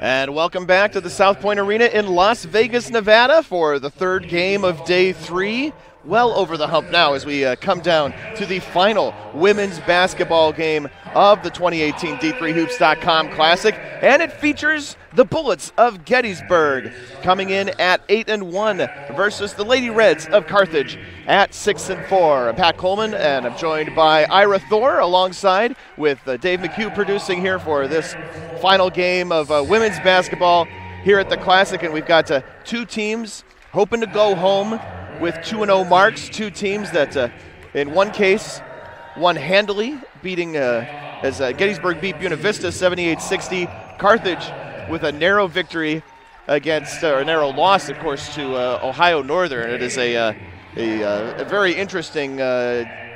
And welcome back to the South Point Arena in Las Vegas, Nevada for the third game of day 3. Well over the hump now as we come down to the final women's basketball game of the 2018 D3Hoops.com Classic. And it features the Bullets of Gettysburg coming in at 8-1 versus the Lady Reds of Carthage at 6-4. I'm Pat Coleman, and I'm joined by Ira Thor alongside with Dave McHugh producing here for this final game of women's basketball here at the Classic. And we've got two teams hoping to go home with 2-0 marks, two teams that in one case won handily, beating as Gettysburg beat Buena Vista 78-60. Carthage with a narrow victory against, or a narrow loss, of course, to Ohio Northern. It is a very interesting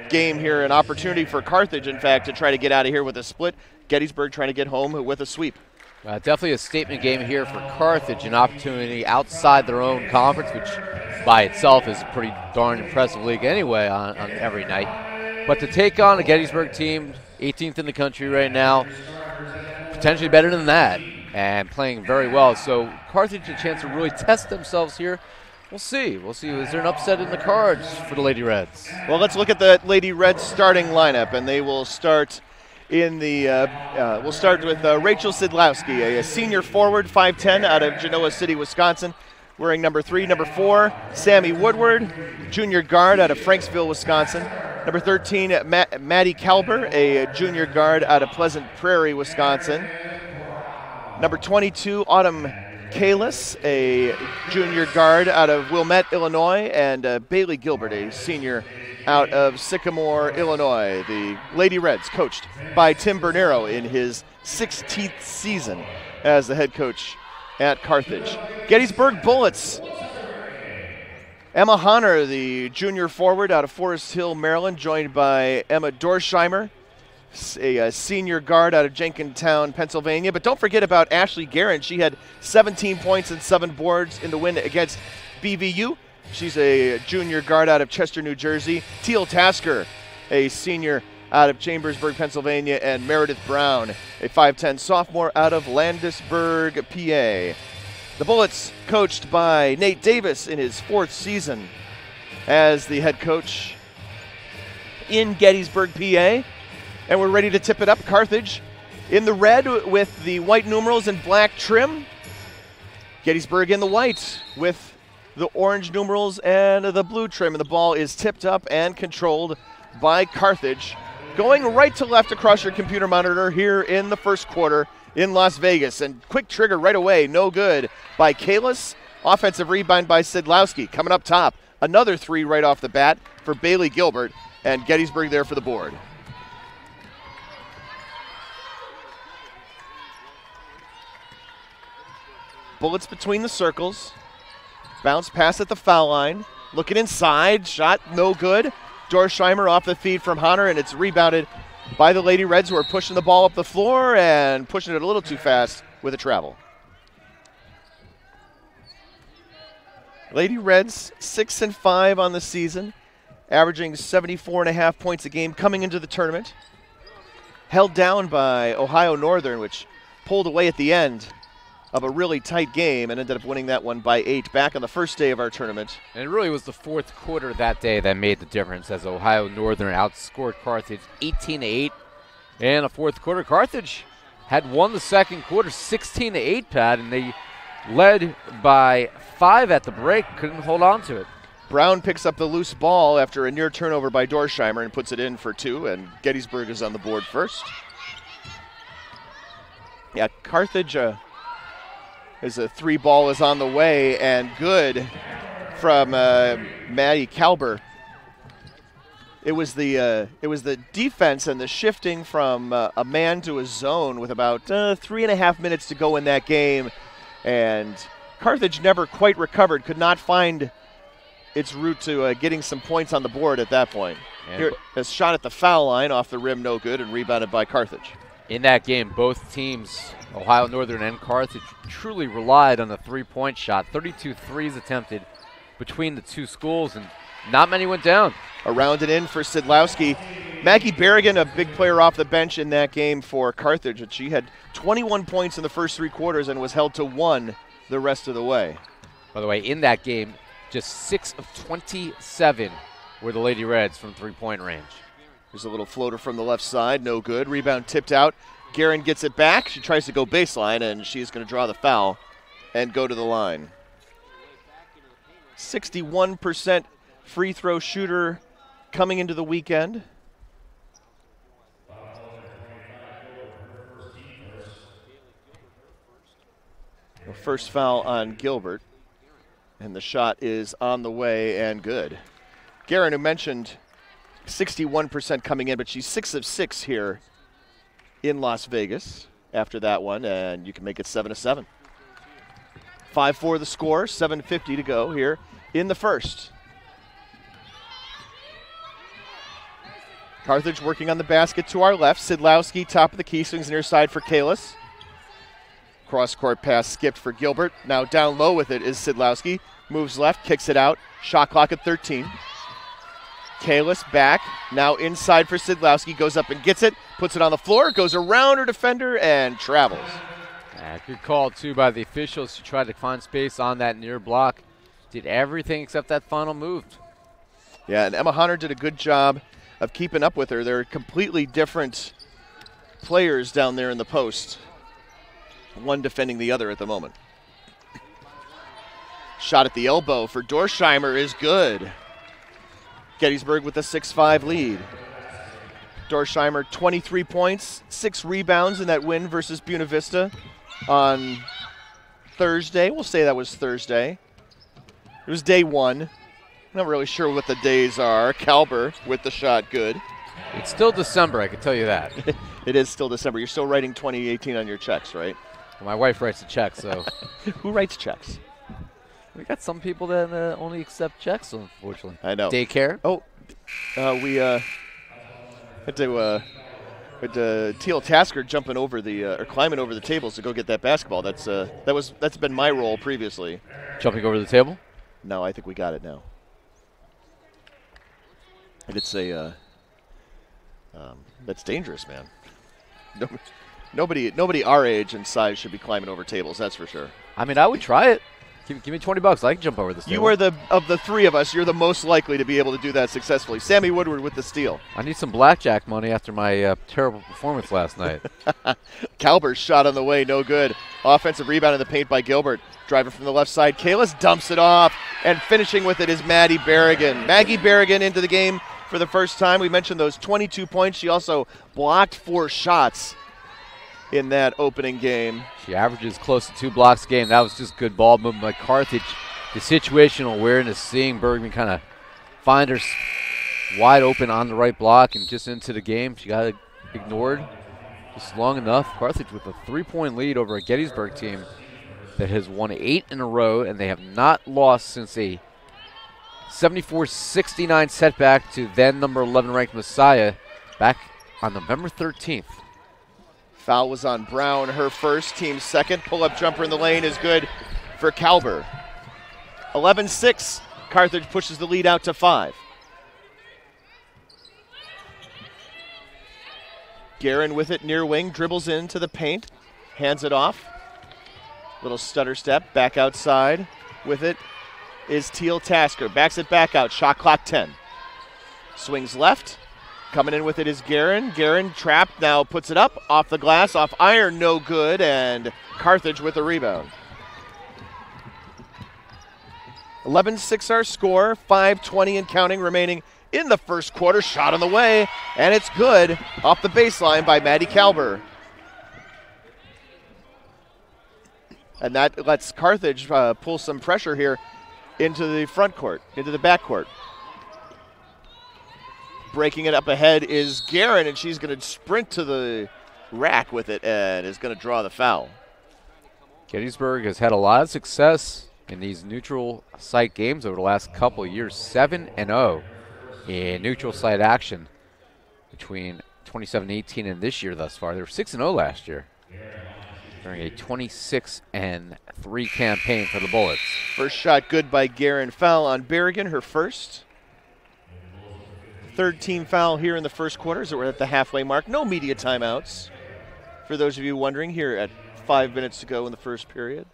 game here, an opportunity for Carthage, in fact, to try to get out of here with a split. Gettysburg trying to get home with a sweep. Definitely a statement game here for Carthage, an opportunity outside their own conference, which by itself is a pretty darn impressive league anyway on every night. But to take on a Gettysburg team, 18th in the country right now, potentially better than that, and playing very well. So Carthage a chance to really test themselves here. We'll see. Is there an upset in the cards for the Lady Reds? Well, let's look at the Lady Reds starting lineup, and they will start in the we'll start with Rachel Sidlowski, a senior forward, 5'10", out of Genoa City, Wisconsin, wearing number 3. Number 4, Sammy Woodward, junior guard out of Franksville, Wisconsin. Number 13, Maddie Kalber, a junior guard out of Pleasant Prairie, Wisconsin. Number 22, Autumn Kalis, a junior guard out of Wilmette, Illinois, and Bailey Gilbert, a senior out of Sycamore, Illinois. The Lady Reds, coached by Tim Bernero in his 16th season as the head coach at Carthage. Gettysburg Bullets. Emma Honor, the junior forward out of Forest Hill, Maryland, joined by Emma Dorsheimer, a senior guard out of Jenkintown, Pennsylvania. But don't forget about Ashley Guerin. She had 17 points and 7 boards in the win against BVU. She's a junior guard out of Chester, New Jersey. Teal Tasker, a senior out of Chambersburg, Pennsylvania, and Meredith Brown, a 5'10" sophomore out of Landisburg, PA. The Bullets coached by Nate Davis in his 4th season as the head coach in Gettysburg, PA. And we're ready to tip it up. Carthage in the red with the white numerals and black trim. Gettysburg in the white with the orange numerals and the blue trim. And the ball is tipped up and controlled by Carthage. Going right to left across your computer monitor here in the first quarter in Las Vegas. And quick trigger right away, no good by Kalis. Offensive rebound by Sidlowski. Coming up top, another 3 right off the bat for Bailey Gilbert, and Gettysburg there for the board. Bullets between the circles. Bounce pass at the foul line. Looking inside, shot no good. Dorsheimer off the feed from Honor, and it's rebounded by the Lady Reds, who are pushing the ball up the floor and pushing it a little too fast with a travel. Lady Reds 6-5 on the season, averaging 74.5 points a game coming into the tournament. Held down by Ohio Northern, which pulled away at the end of a really tight game and ended up winning that one by 8 back on the first day of our tournament. And it really was the 4th quarter that day that made the difference, as Ohio Northern outscored Carthage 18-8. And the 4th quarter, Carthage had won the 2nd quarter 16-8, Pat, and they led by 5 at the break, couldn't hold on to it. Brown picks up the loose ball after a near turnover by Dorsheimer and puts it in for 2, and Gettysburg is on the board first. Yeah, Carthage, as a 3 ball is on the way, and good from Maddie Kalber. It was the defense and the shifting from a man to a zone with about 3.5 minutes to go in that game, and Carthage never quite recovered, could not find its route to getting some points on the board at that point. Here, a shot at the foul line off the rim, no good, and rebounded by Carthage. In that game, both teams, Ohio Northern and Carthage, truly relied on the 3-point shot. 32 threes attempted between the two schools, and not many went down. Around and in for Sidlowski. Maggie Berrigan, a big player off the bench in that game for Carthage. And she had 21 points in the first 3 quarters and was held to 1 the rest of the way. By the way, in that game, just 6 of 27 were the Lady Reds from three-point range. There's a little floater from the left side, no good. Rebound tipped out. Guerin gets it back. She tries to go baseline, and she's going to draw the foul and go to the line. 61% free throw shooter coming into the weekend. The first foul on Gilbert, and the shot is on the way and good. Guerin, who mentioned 61% coming in, but she's 6 of 6 here in Las Vegas after that one, and you can make it 7-7. 5-4 the score, 7:50 to go here in the first. Carthage working on the basket to our left. Sidlowski, top of the key, swings near side for Kalis. Cross-court pass skipped for Gilbert. Now down low with it is Sidlowski. Moves left, kicks it out. Shot clock at 13. Kalis back, now inside for Sidlowski. Goes up and gets it, puts it on the floor, goes around her defender, and travels. Good call, too, by the officials. She tried to find space on that near block. Did everything except that final move. Yeah, and Emma Hunter did a good job of keeping up with her. They're completely different players down there in the post. One defending the other at the moment. Shot at the elbow for Dorsheimer is good. Gettysburg with a 6-5 lead. Dorsheimer 23 points, 6 rebounds in that win versus Buena Vista on Thursday. We'll say that was Thursday. It was day 1. Not really sure what the days are. Kalber with the shot, good. It's still December, I can tell you that. It is still December. You're still writing 2018 on your checks, right? Well, my wife writes the check, so. Who writes checks? We got some people that only accept checks, unfortunately. I know. Daycare? Oh, we had Teal Tasker jumping over or climbing over the tables to go get that basketball. That's been my role previously. Jumping over the table? No, I think we got it now. And it's that's dangerous, man. Nobody our age and size should be climbing over tables. That's for sure. I mean, I would try it. Give me $20. I can jump over this table. You are of the 3 of us, you're the most likely to be able to do that successfully. Sammy Woodward with the steal. I need some blackjack money after my terrible performance last night. Kalber's shot on the way, no good. Offensive rebound in the paint by Gilbert. Driver from the left side. Kalis dumps it off, and finishing with it is Maddie Berrigan. Maggie Berrigan into the game for the first time. We mentioned those 22 points. She also blocked 4 shots in that opening game. She averages close to 2 blocks a game. That was just good ball movement by Carthage. The situational awareness, seeing Bergman kind of find her wide open on the right block and just into the game. She got ignored just long enough. Carthage with a 3-point lead over a Gettysburg team that has won 8 in a row, and they have not lost since a 74-69 setback to then number 11 ranked Messiah back on November 13th. Foul was on Brown, her first, team second. Pull-up jumper in the lane is good for Kalber. 11-6, Carthage pushes the lead out to 5. Guerin with it near wing, dribbles into the paint, hands it off. Little stutter step, back outside with it is Teal Tasker. Backs it back out, shot clock 10. Swings left. Coming in with it is Guerin. Guerin trapped, now puts it up, off the glass, off iron, no good, and Carthage with a rebound. 11-6 our score, 5:20 and counting remaining in the first quarter. Shot on the way, and it's good, off the baseline by Maddie Kalber. And that lets Carthage pull some pressure here into the front court, into the back court. Breaking it up ahead is Guerin, and she's going to sprint to the rack with it and is going to draw the foul. Gettysburg has had a lot of success in these neutral site games over the last couple of years. 7-0 in neutral site action between 2017-18 and this year thus far. They were 6-0 last year during a 26-3 campaign for the Bullets. First shot good by Guerin. Foul on Berrigan, her first. third team foul here in the first quarter as we're at the halfway mark. No media timeouts, for those of you wondering, here at 5 minutes to go in the first period.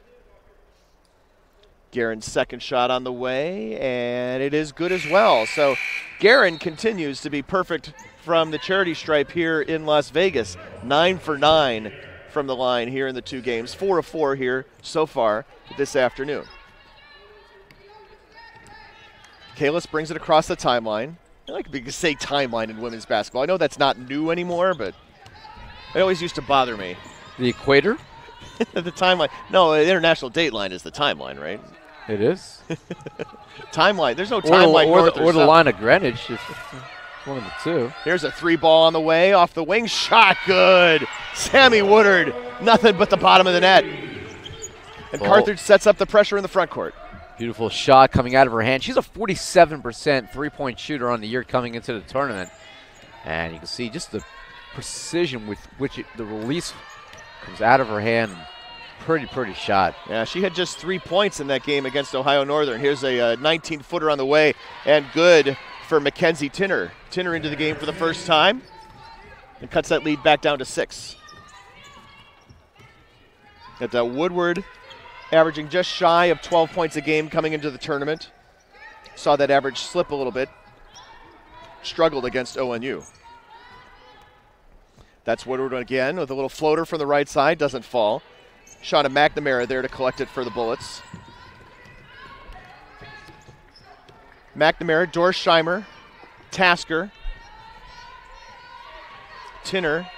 Guerin's second shot on the way, and it is good as well. So Guerin continues to be perfect from the charity stripe here in Las Vegas. 9 for 9 from the line here in the two games. 4 of 4 here so far this afternoon. Kalis brings it across the timeline. I like to say timeline in women's basketball. I know that's not new anymore, but it always used to bother me. The equator? The timeline. No, the international date line is the timeline, right? It is. Timeline. There's no timeline or the line of Greenwich. One of the two. Here's a three ball on the way. Off the wing. Shot good. Sammy Woodard. Nothing but the bottom of the net. And Carthage sets up the pressure in the front court. Beautiful shot coming out of her hand. She's a 47% three-point shooter on the year coming into the tournament. And you can see just the precision with which the release comes out of her hand. Pretty shot. Yeah, she had just 3 points in that game against Ohio Northern. Here's a 19-footer on the way, and good for Mackenzie Tinner. Tinner into the game for the first time and cuts that lead back down to 6. Got Woodward averaging just shy of 12 points a game coming into the tournament. Saw that average slip a little bit. Struggled against ONU. That's Woodward again with a little floater from the right side. Doesn't fall. Shauna McNamara there to collect it for the Bullets. McNamara, Dorsheimer, Tasker, Tinner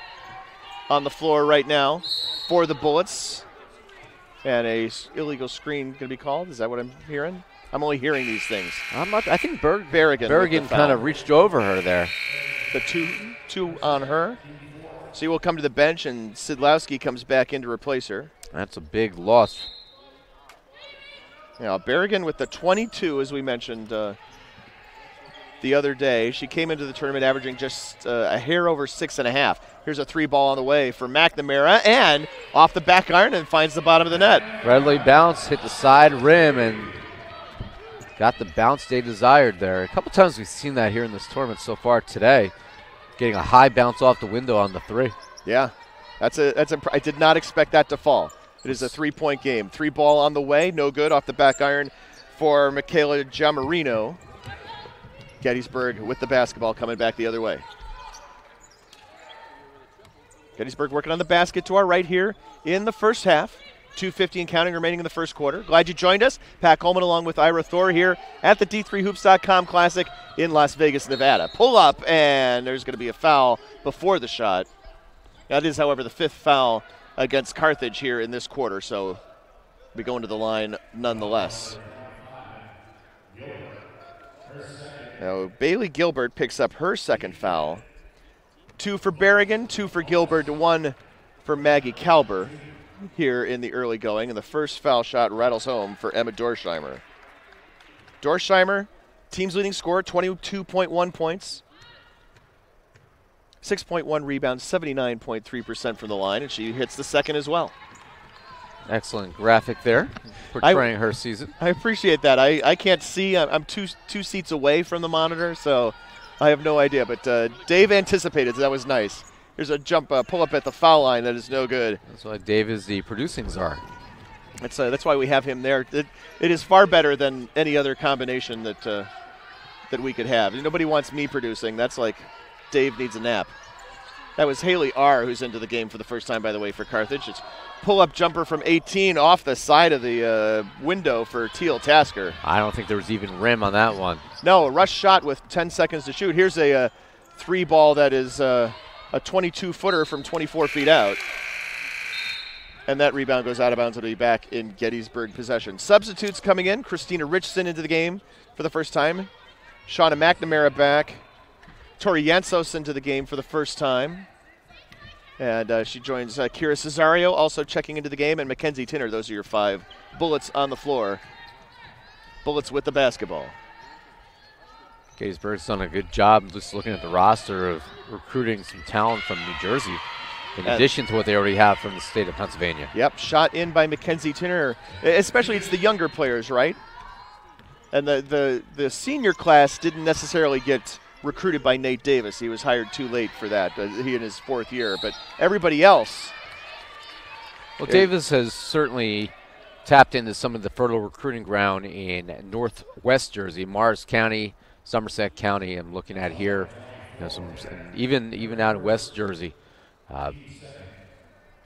on the floor right now for the Bullets. And a illegal screen going to be called. Is that what I'm hearing? I'm only hearing these things. I think Berrigan kind of reached over her there. The two on her. She will come to the bench, and Sidlowski comes back in to replace her. That's a big loss. Now, Berrigan with the 22, as we mentioned the other day. She came into the tournament averaging just a hair over 6.5. Here's a three ball on the way for McNamara, and off the back iron and finds the bottom of the net. Readily bounced, hit the side rim, and got the bounce they desired there. A couple times we've seen that here in this tournament so far today. Getting a high bounce off the window on the three. Yeah, I did not expect that to fall. It is a 3-point game. Three ball on the way, no good, off the back iron for Michaela Giammarino. Gettysburg with the basketball coming back the other way. Gettysburg working on the basket to our right here in the first half. 2:50 and counting remaining in the first quarter. Glad you joined us. Pat Coleman along with Ira Thor here at the D3Hoops.com Classic in Las Vegas, Nevada. Pull up, and there's going to be a foul before the shot. That is, however, the 5th foul against Carthage here in this quarter, so we go into the line nonetheless. Now, Bailey Gilbert picks up her second foul. 2 for Berrigan, 2 for Gilbert, 1 for Maggie Kalber here in the early going, and the first foul shot rattles home for Emma Dorsheimer. Dorsheimer, team's leading scorer, 22.1 points, 6.1 rebounds, 79.3% from the line, and she hits the second as well. Excellent graphic there, portraying her season. I appreciate that. I can't see. I'm two seats away from the monitor, so I have no idea. But Dave anticipated, so that was nice. Here's a jump, pull up at the foul line that is no good. That's why Dave is the producing czar. That's why we have him there. It is far better than any other combination that we could have. Nobody wants me producing. That's like Dave needs a nap. That was Haley R. who's into the game for the first time, by the way, for Carthage. It's pull-up jumper from 18 off the side of the window for Teal Tasker. I don't think there was even rim on that one. No, a rush shot with 10 seconds to shoot. Here's a three ball that is a 22-footer from 24 feet out. And that rebound goes out of bounds. It'll be back in Gettysburg possession. Substitutes coming in. Christina Richardson into the game for the first time. Shauna McNamara back. Tori Yansos into the game for the first time. And she joins Kira Cesario also checking into the game, and Mackenzie Tinner. Those are your 5 Bullets on the floor. Bullets with the basketball. Gettysburg's done a good job just looking at the roster of recruiting some talent from New Jersey, in addition to what they already have from the state of Pennsylvania. Yep, shot in by Mackenzie Tinner. Especially it's the younger players, right? And the senior class didn't necessarily get recruited by Nate Davis. He was hired too late for that, he in his 4th year. But everybody else. Well, Davis has certainly tapped into some of the fertile recruiting ground in northwest Jersey, Morris County, Somerset County. I'm looking at here, even out in West Jersey.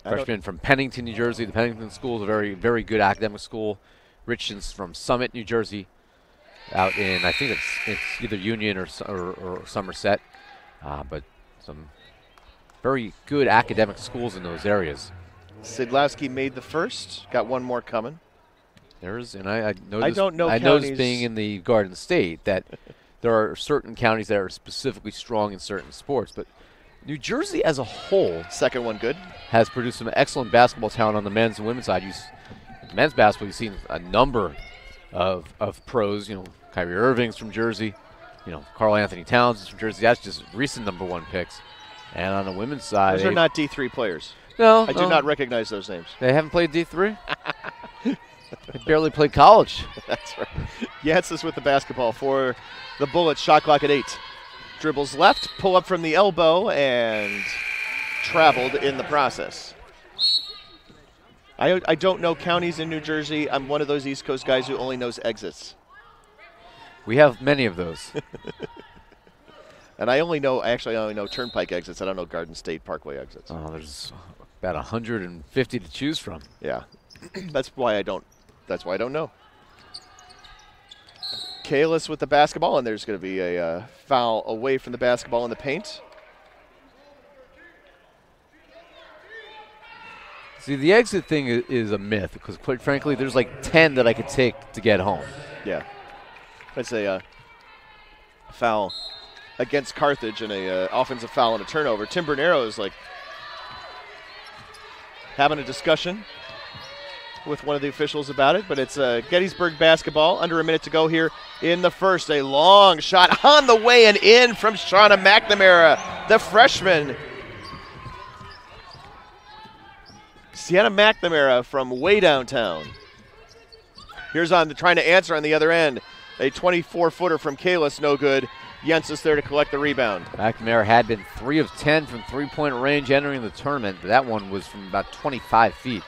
Freshman from Pennington, New Jersey. The Pennington School is a very, very good academic school. Richard's from Summit, New Jersey, out in, I think it's either Union or Somerset, but some very good academic schools in those areas. Sidlowski made the first, got one more coming. I noticed noticed being in the Garden State that there are certain counties that are specifically strong in certain sports, but New Jersey as a whole, second one good, has produced some excellent basketball talent on the men's and women's side. Men's basketball, you've seen a number of pros. Kyrie Irving's from Jersey. Karl Anthony Towns is from Jersey. That's just recent #1 picks. And on the women's side, those are not D3 players. No, I do not recognize those names. They haven't played D3. They barely played college. That's right. Yancey with the basketball for the Bullets. Shot clock at 8. Dribbles left, pull up from the elbow, and traveled in the process. I don't know counties in New Jersey. I'm one of those East Coast guys who only knows exits. We have many of those. And I only know Turnpike exits. I don't know Garden State Parkway exits. Oh, there's about 150 to choose from. Yeah. That's why I don't know. Kalis with the basketball, and there's going to be a foul away from the basketball in the paint. See, the exit thing is a myth because, quite frankly, there's like 10 that I could take to get home. Yeah. That's a foul against Carthage and a offensive foul and a turnover. Tim Bernero is like having a discussion with one of the officials about it, but it's Gettysburg basketball. Under a minute to go here in the first. A long shot on the way and in from Shauna McNamara, the freshman. Sienna McNamara from way downtown. Here's trying to answer on the other end. A 24-footer from Kalis, no good. Jensis there to collect the rebound. McNamara had been 3 of 10 from three-point range entering the tournament, but that one was from about 25 feet.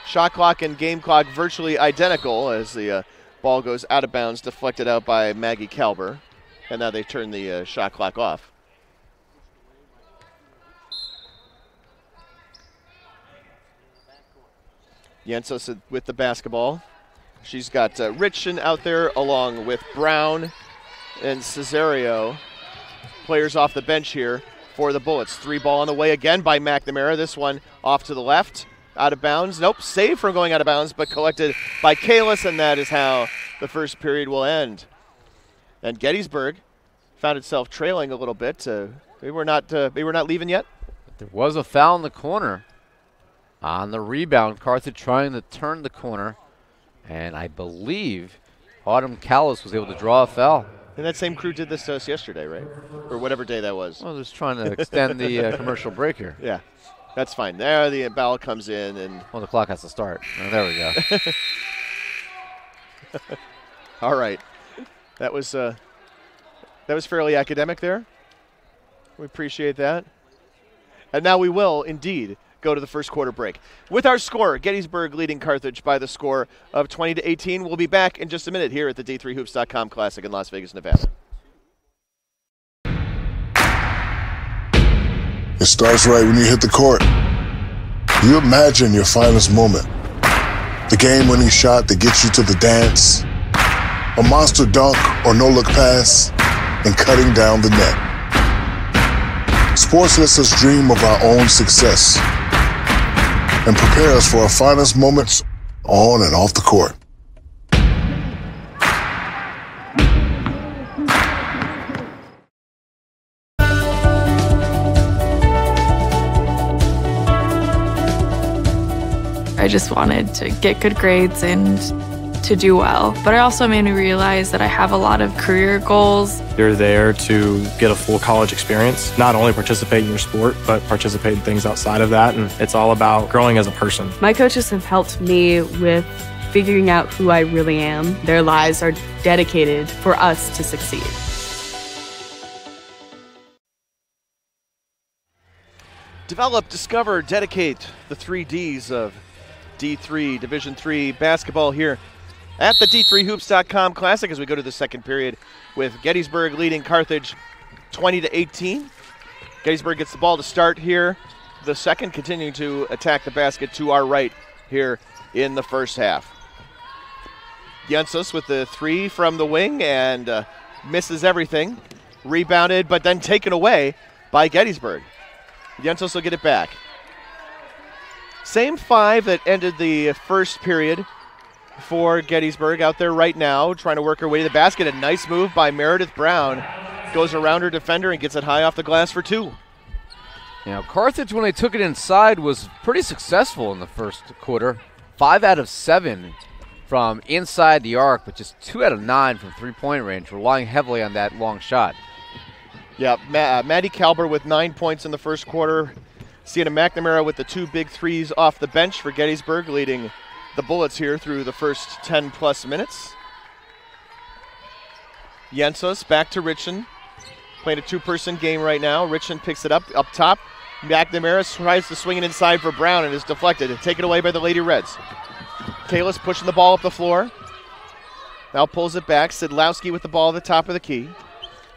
Shot clock and game clock virtually identical as the ball goes out of bounds, deflected out by Maggie Kalber. And now they turn the shot clock off. Jensis with the basketball. She's got Richson out there along with Brown and Cesario. Players off the bench here for the Bullets. 3 ball on the way again by McNamara. This one off to the left. Out of bounds. Nope, saved from going out of bounds, but collected by Kalis, and that is how the first period will end. And Gettysburg found itself trailing a little bit. They were not leaving yet. There was a foul in the corner on the rebound. Carthage trying to turn the corner, and I believe Autumn Callis was able to draw a foul. And that same crew did this to us yesterday, right? Or whatever day that was. Well, just trying to extend the commercial break here. Yeah. That's fine. There, the ball comes in, and well, the clock has to start. Oh, there we go. All right, that was fairly academic there. We appreciate that. And now we will indeed go to the first quarter break with our score. Gettysburg leading Carthage by the score of 20-18. We'll be back in just a minute here at the D3Hoops.com Classic in Las Vegas, Nevada. It starts right when you hit the court. You imagine your finest moment. The game-winning shot that gets you to the dance. A monster dunk or no-look pass, and cutting down the net. Sports lets us dream of our own success and prepare us for our finest moments on and off the court. I just wanted to get good grades and to do well. But it also made me realize that I have a lot of career goals. You're there to get a full college experience, not only participate in your sport, but participate in things outside of that. And it's all about growing as a person. My coaches have helped me with figuring out who I really am. Their lives are dedicated for us to succeed. Develop, discover, dedicate, the 3 Ds of D3, Division III basketball here at the D3Hoops.com Classic as we go to the second period with Gettysburg leading Carthage 20-18. Gettysburg gets the ball to start here. The second continuing to attack the basket to our right here in the first half. Jensos with the 3 from the wing and misses everything. Rebounded, but then taken away by Gettysburg. Jensos will get it back. Same 5 that ended the first period for Gettysburg out there right now, trying to work her way to the basket. A nice move by Meredith Brown. Goes around her defender and gets it high off the glass for 2. Now, Carthage, when they took it inside, was pretty successful in the first quarter. 5 out of 7 from inside the arc, but just 2 out of 9 from three-point range, relying heavily on that long shot. Yeah, Maddie Kalber with 9 points in the first quarter. Sienna McNamara with the 2 big threes off the bench for Gettysburg, leading the Bullets here through the first 10-plus minutes. Jensos back to Richon. Playing a 2-person game right now. Richon picks it up top. McNamara tries to swing it inside for Brown and is deflected. Taken away by the Lady Reds. Kalis pushing the ball up the floor. Now pulls it back. Sidlowski with the ball at the top of the key.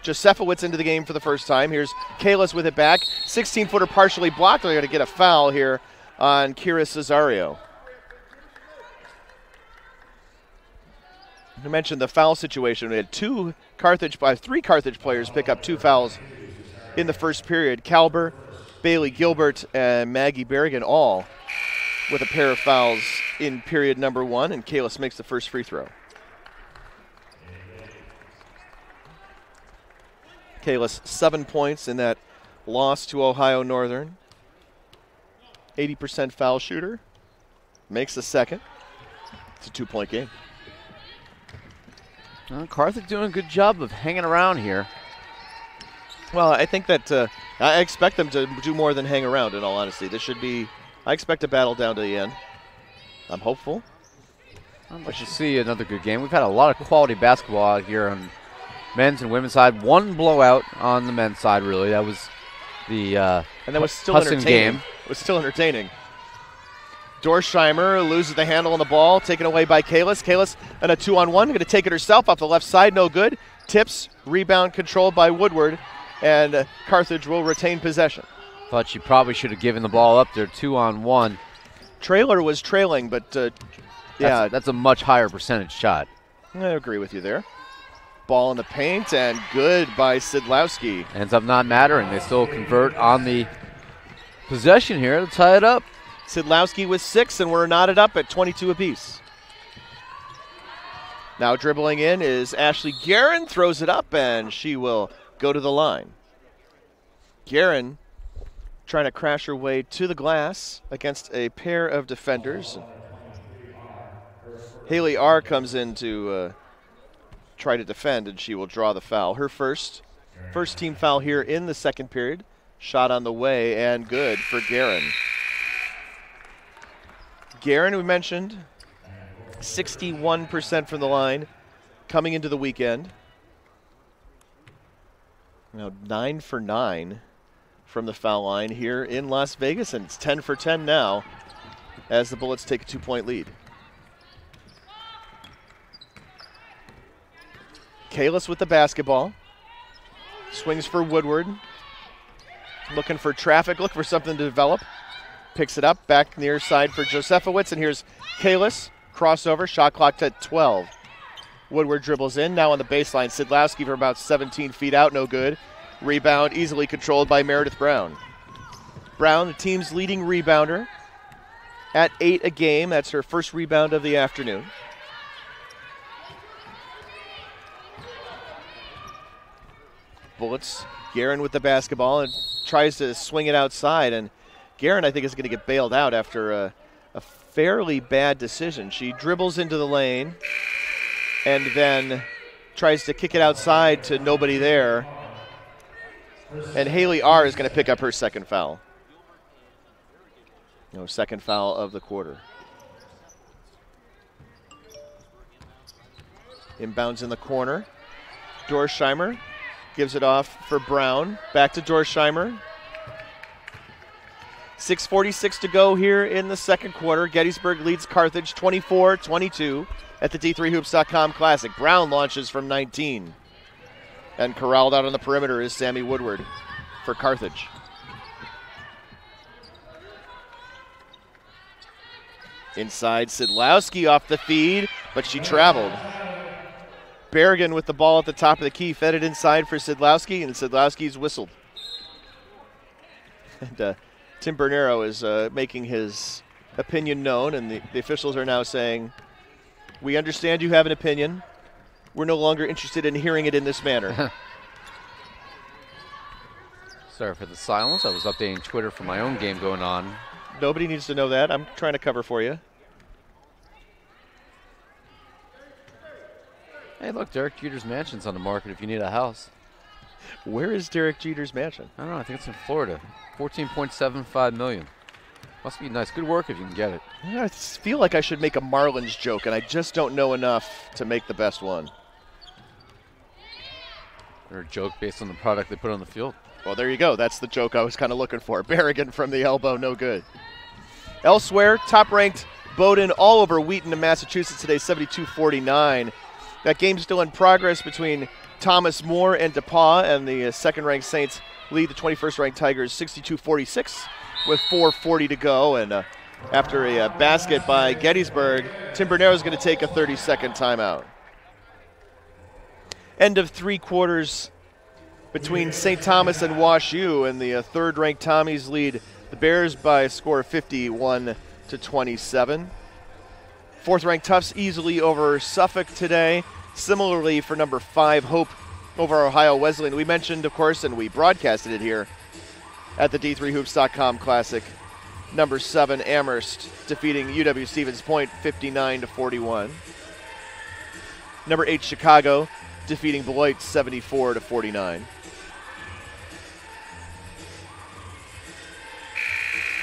Josefowicz into the game for the first time. Here's Kalis with it back. 16-footer partially blocked. They're going to get a foul here on Kira Cesario. I mentioned the foul situation. We had 3 Carthage players pick up 2 fouls in the first period. Kalber, Bailey Gilbert, and Maggie Berrigan all with a pair of fouls in period number 1, and Kalis makes the first free throw. Kalis 7 points in that loss to Ohio Northern. 80% foul shooter. Makes the second. It's a 2-point game. Well, Carthage doing a good job of hanging around here. Well, I think that I expect them to do more than hang around, in all honesty. This should be, I expect a battle down to the end. I'm hopeful. I'd like to see another good game. We've had a lot of quality basketball out here on men's and women's side. 1 blowout on the men's side, really. That was the and that was still Hudson entertaining. game. It was still entertaining. Dorsheimer loses the handle on the ball, taken away by Kalis. Kalis and a 2-on-1, going to take it herself off the left side, no good. Tips, rebound controlled by Woodward, and Carthage will retain possession. Thought she probably should have given the ball up there, 2-on-1. Trailer was trailing, but yeah. That's a much higher percentage shot. I agree with you there. Ball in the paint, and good by Sidlowski. Ends up not mattering. They still convert on the possession here to tie it up. Sidlowski with 6, and we're knotted up at 22 apiece. Now dribbling in is Ashley Guerin, throws it up, and she will go to the line. Guerin trying to crash her way to the glass against a pair of defenders. Haley R. comes in to try to defend, and she will draw the foul. Her first team foul here in the second period. Shot on the way, and good for Guerin. Guerin, we mentioned, 61% from the line coming into the weekend. Now 9 for 9 from the foul line here in Las Vegas, and it's 10 for 10 now as the Bullets take a 2-point lead. Kalis with the basketball. Swings for Woodward. Looking for traffic, looking for something to develop. Picks it up, back near side for Josefowicz, and here's Kalis. Crossover, shot clock at 12. Woodward dribbles in, now on the baseline. Sidlowski for about 17 feet out, no good. Rebound easily controlled by Meredith Brown. Brown, the team's leading rebounder, at 8 a game. That's her first rebound of the afternoon. Bullets, Guerin with the basketball and tries to swing it outside, and Guerin, I think, is going to get bailed out after a fairly bad decision. She dribbles into the lane and then tries to kick it outside to nobody there. And Haley R. is going to pick up her second foul. Second foul of the quarter. Inbounds in the corner. Dorsheimer gives it off for Brown. Back to Dorsheimer. 6:46 to go here in the second quarter. Gettysburg leads Carthage 24-22 at the D3Hoops.com Classic. Brown launches from 19. And corralled out on the perimeter is Sammy Woodward for Carthage. Inside, Sidlowski off the feed, but she traveled. Berrigan with the ball at the top of the key, fed it inside for Sidlowski, and Sidlowski's whistled. And Tim Bernero is making his opinion known, and the officials are now saying, we understand you have an opinion. We're no longer interested in hearing it in this manner. Sorry for the silence. I was updating Twitter for my own game going on. Nobody needs to know that. I'm trying to cover for you. Hey, look, Derek Jeter's Mansion's on the market if you need a house. Where is Derek Jeter's mansion? I don't know. I think it's in Florida. $14.75 million. Must be nice. Good work if you can get it. Yeah, I feel like I should make a Marlins joke, and I just don't know enough to make the best one. Or a joke based on the product they put on the field. Well, there you go. That's the joke I was kind of looking for. Berrigan from the elbow, no good. Elsewhere, top-ranked Bowdoin all over Wheaton in Massachusetts today, 72-49. That game's still in progress between Thomas More and DePauw, and the second-ranked Saints lead the 21st-ranked Tigers 62-46 with 4:40 to go. And after a basket by Gettysburg, Tim Bernero is going to take a 30-second timeout. End of three quarters between St. Thomas and Wash U, and the third-ranked Tommies lead the Bears by a score of 51-27. Fourth-ranked Tufts easily over Suffolk today. Similarly for number 5, Hope over Ohio Wesleyan. We mentioned, of course, and we broadcasted it here at the D3Hoops.com Classic. Number 7, Amherst defeating UW-Stevens Point 59-41. Number 8, Chicago defeating Beloit 74-49.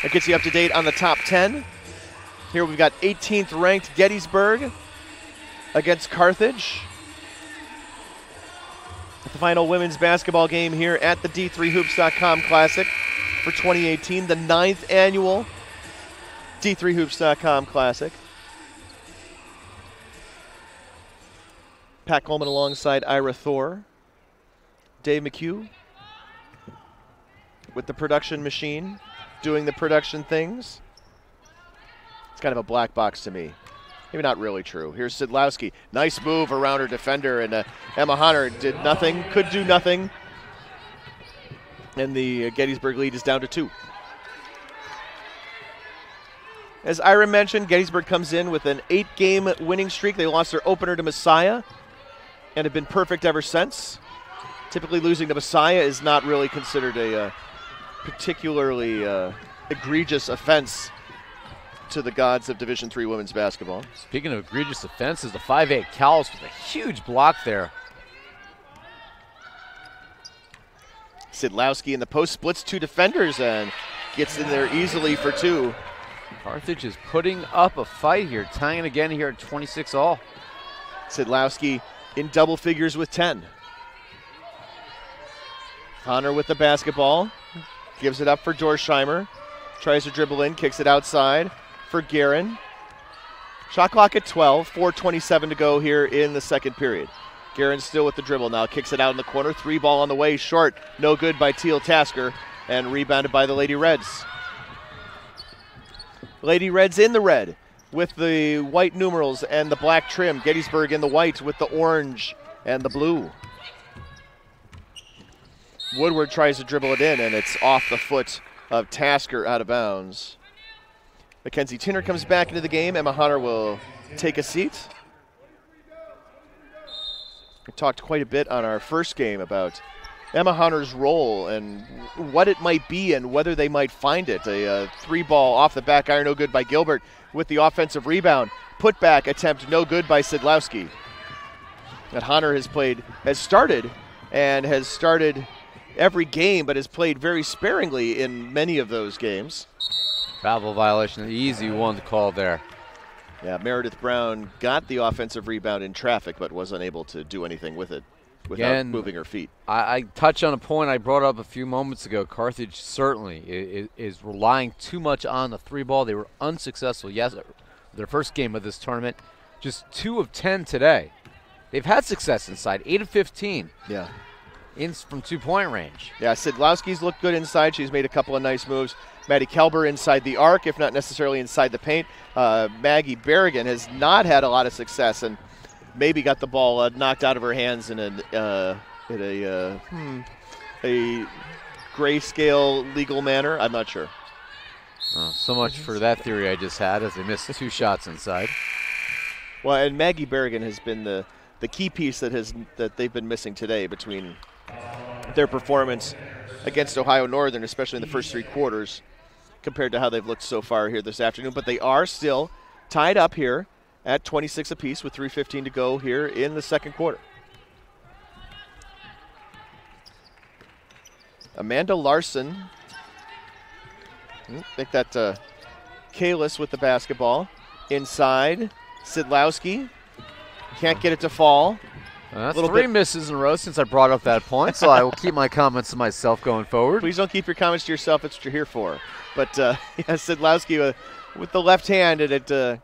That gets you up to date on the top 10. Here we've got 18th ranked Gettysburg against Carthage. The final women's basketball game here at the D3Hoops.com Classic for 2018, the 9th annual D3Hoops.com Classic. Pat Coleman alongside Ira Thor. Dave McHugh with the production machine, doing the production things. It's kind of a black box to me. Maybe not really true. Here's Sidlowski. Nice move around her defender, and Emma Hunter did nothing, could do nothing. And the Gettysburg lead is down to 2. As Ira mentioned, Gettysburg comes in with an 8-game winning streak. They lost their opener to Messiah and have been perfect ever since. Typically losing to Messiah is not really considered a particularly egregious offense to the gods of Division III women's basketball. Speaking of egregious offenses, the 5'8 Cowles with a huge block there. Sidlowski in the post splits 2 defenders and gets in there easily for 2. Carthage is putting up a fight here, tying it again here at 26-all. Sidlowski in double figures with 10. Connor with the basketball, gives it up for Dorsheimer, tries to dribble in, kicks it outside for Guerin. Shot clock at 12, 4:27 to go here in the second period. Guerin still with the dribble now, kicks it out in the corner, 3 ball on the way, short, no good by Teal Tasker, and rebounded by the Lady Reds. Lady Reds in the red with the white numerals and the black trim. Gettysburg in the white with the orange and the blue. Woodward tries to dribble it in, and it's off the foot of Tasker, out of bounds. Mackenzie Tinner comes back into the game. Emma Hunter will take a seat. We talked quite a bit on our first game about Emma Hunter's role and what it might be and whether they might find it. A 3-ball off the back iron, no good by Gilbert with the offensive rebound. Putback attempt, no good by Sidlowski. That Hunter has started every game, but has played very sparingly in many of those games. Travel violation, an easy one to call there. Yeah, Meredith Brown got the offensive rebound in traffic, but was unable to do anything with it. without Again, moving her feet. I touch on a point I brought up a few moments ago. Carthage certainly is relying too much on the 3-ball. They were unsuccessful their first game of this tournament. Just 2 of 10 today. They've had success inside, 8 of 15. Yeah. From 2-point range. Yeah, Sidlowski's looked good inside. She's made a couple of nice moves. Maddie Kelber inside the arc, if not necessarily inside the paint. Maggie Berrigan has not had a lot of success and maybe got the ball knocked out of her hands in a grayscale legal manner. I'm not sure. So much for that theory I just had, as they missed 2 shots inside. Well, and Maggie Berrigan has been the key piece that they've been missing today between their performance against Ohio Northern, especially in the first 3 quarters, compared to how they've looked so far here this afternoon. But they are still tied up here at 26 apiece with 3:15 to go here in the second quarter. Amanda Larson, I think that Kalis with the basketball. Inside, Sidlowski can't get it to fall. That's 3 misses in a row since I brought up that point, so I will keep my comments to myself going forward. Please don't keep your comments to yourself. That's what you're here for. But yeah, Sidlowski with the left hand, and it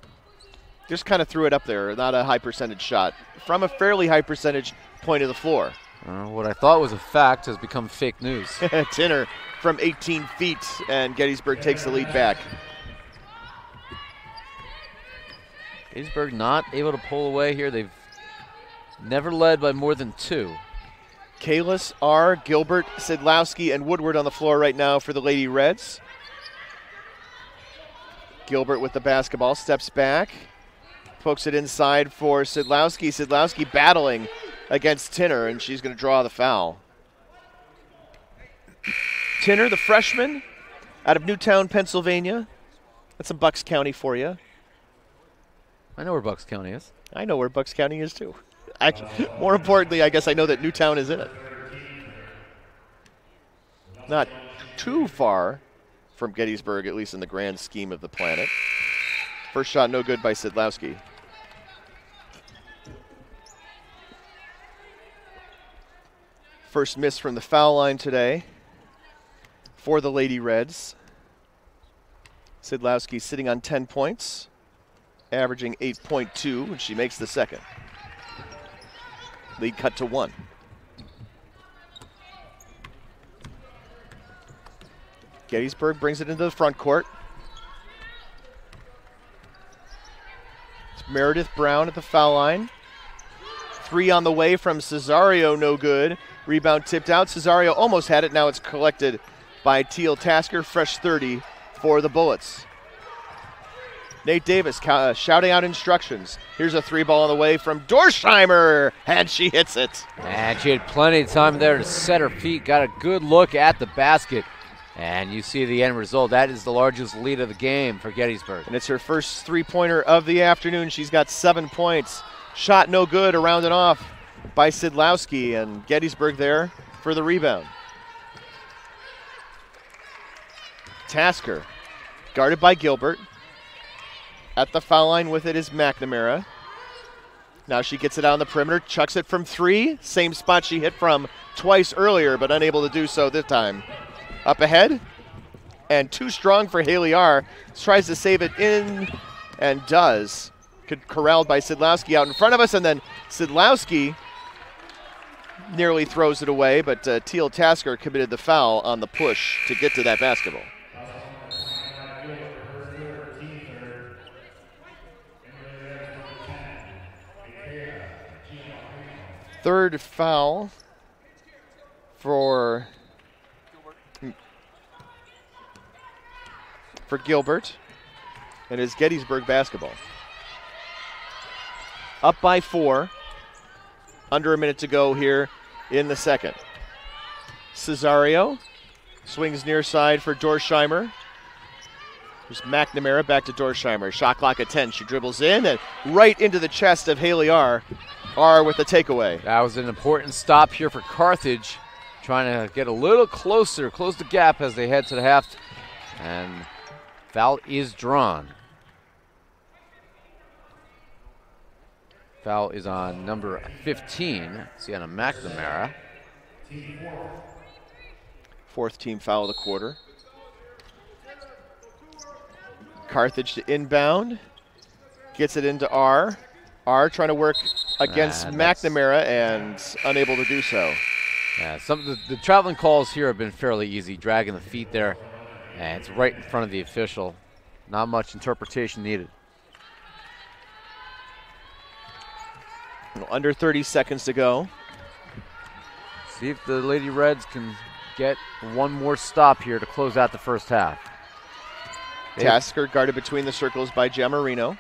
just kind of threw it up there. Not a high percentage shot from a fairly high percentage point of the floor. What I thought was a fact has become fake news. Tinner from 18 feet, and Gettysburg takes the lead back. Gettysburg not able to pull away here. They've never led by more than 2. Kalis, R., Gilbert, Sidlowski, and Woodward on the floor right now for the Lady Reds. Gilbert with the basketball, steps back, pokes it inside for Sidlowski. Sidlowski battling against Tinner, and she's going to draw the foul. Tinner, the freshman, out of Newtown, Pennsylvania. That's some Bucks County for you. I know where Bucks County is. I know where Bucks County is, too. More importantly, I guess I know that Newtown is in it. Not too far from Gettysburg, at least in the grand scheme of the planet. First shot no good by Sidlowski. First miss from the foul line today for the Lady Reds. Sidlowski sitting on 10 points, averaging 8.2, and she makes the second. Lead cut to 1. Gettysburg brings it into the front court. It's Meredith Brown at the foul line. 3 on the way from Cesario, no good. Rebound tipped out. Cesario almost had it. Now it's collected by Teal Tasker. Fresh 30 for the Bullets. Nate Davis shouting out instructions. Here's a 3-ball on the way from Dorsheimer, and she hits it. And she had plenty of time there to set her feet, got a good look at the basket, and you see the end result. That is the largest lead of the game for Gettysburg. And it's her first 3-pointer of the afternoon. She's got 7 points. Shot no good, around and off by Sidlowski, and Gettysburg there for the rebound. Tasker, guarded by Gilbert. At the foul line with it is McNamara. Now she gets it out on the perimeter, chucks it from 3. Same spot she hit from twice earlier, but unable to do so this time. Up ahead, and too strong for Haley R. Tries to save it in, and does. Corralled by Sidlowski out in front of us, and then Sidlowski nearly throws it away, but Teal Tasker committed the foul on the push to get to that basketball. Third foul for Gilbert, and it's Gettysburg basketball. Up by 4, under a minute to go here in the second. Cesario swings near side for Dorsheimer. There's McNamara back to Dorsheimer. Shot clock at 10. She dribbles in and right into the chest of Haley R. R with the takeaway. That was an important stop here for Carthage, trying to get a little closer, close the gap as they head to the half. And foul is drawn. Foul is on number 15, Sienna McNamara. Fourth team foul of the quarter. Carthage to inbound. Gets it into R. R trying to work against McNamara and unable to do so. Yeah, some of the traveling calls here have been fairly easy, dragging the feet there, and it's right in front of the official. Not much interpretation needed. Under 30 seconds to go. See if the Lady Reds can get one more stop here to close out the first half. Tasker guarded between the circles by Giammarino.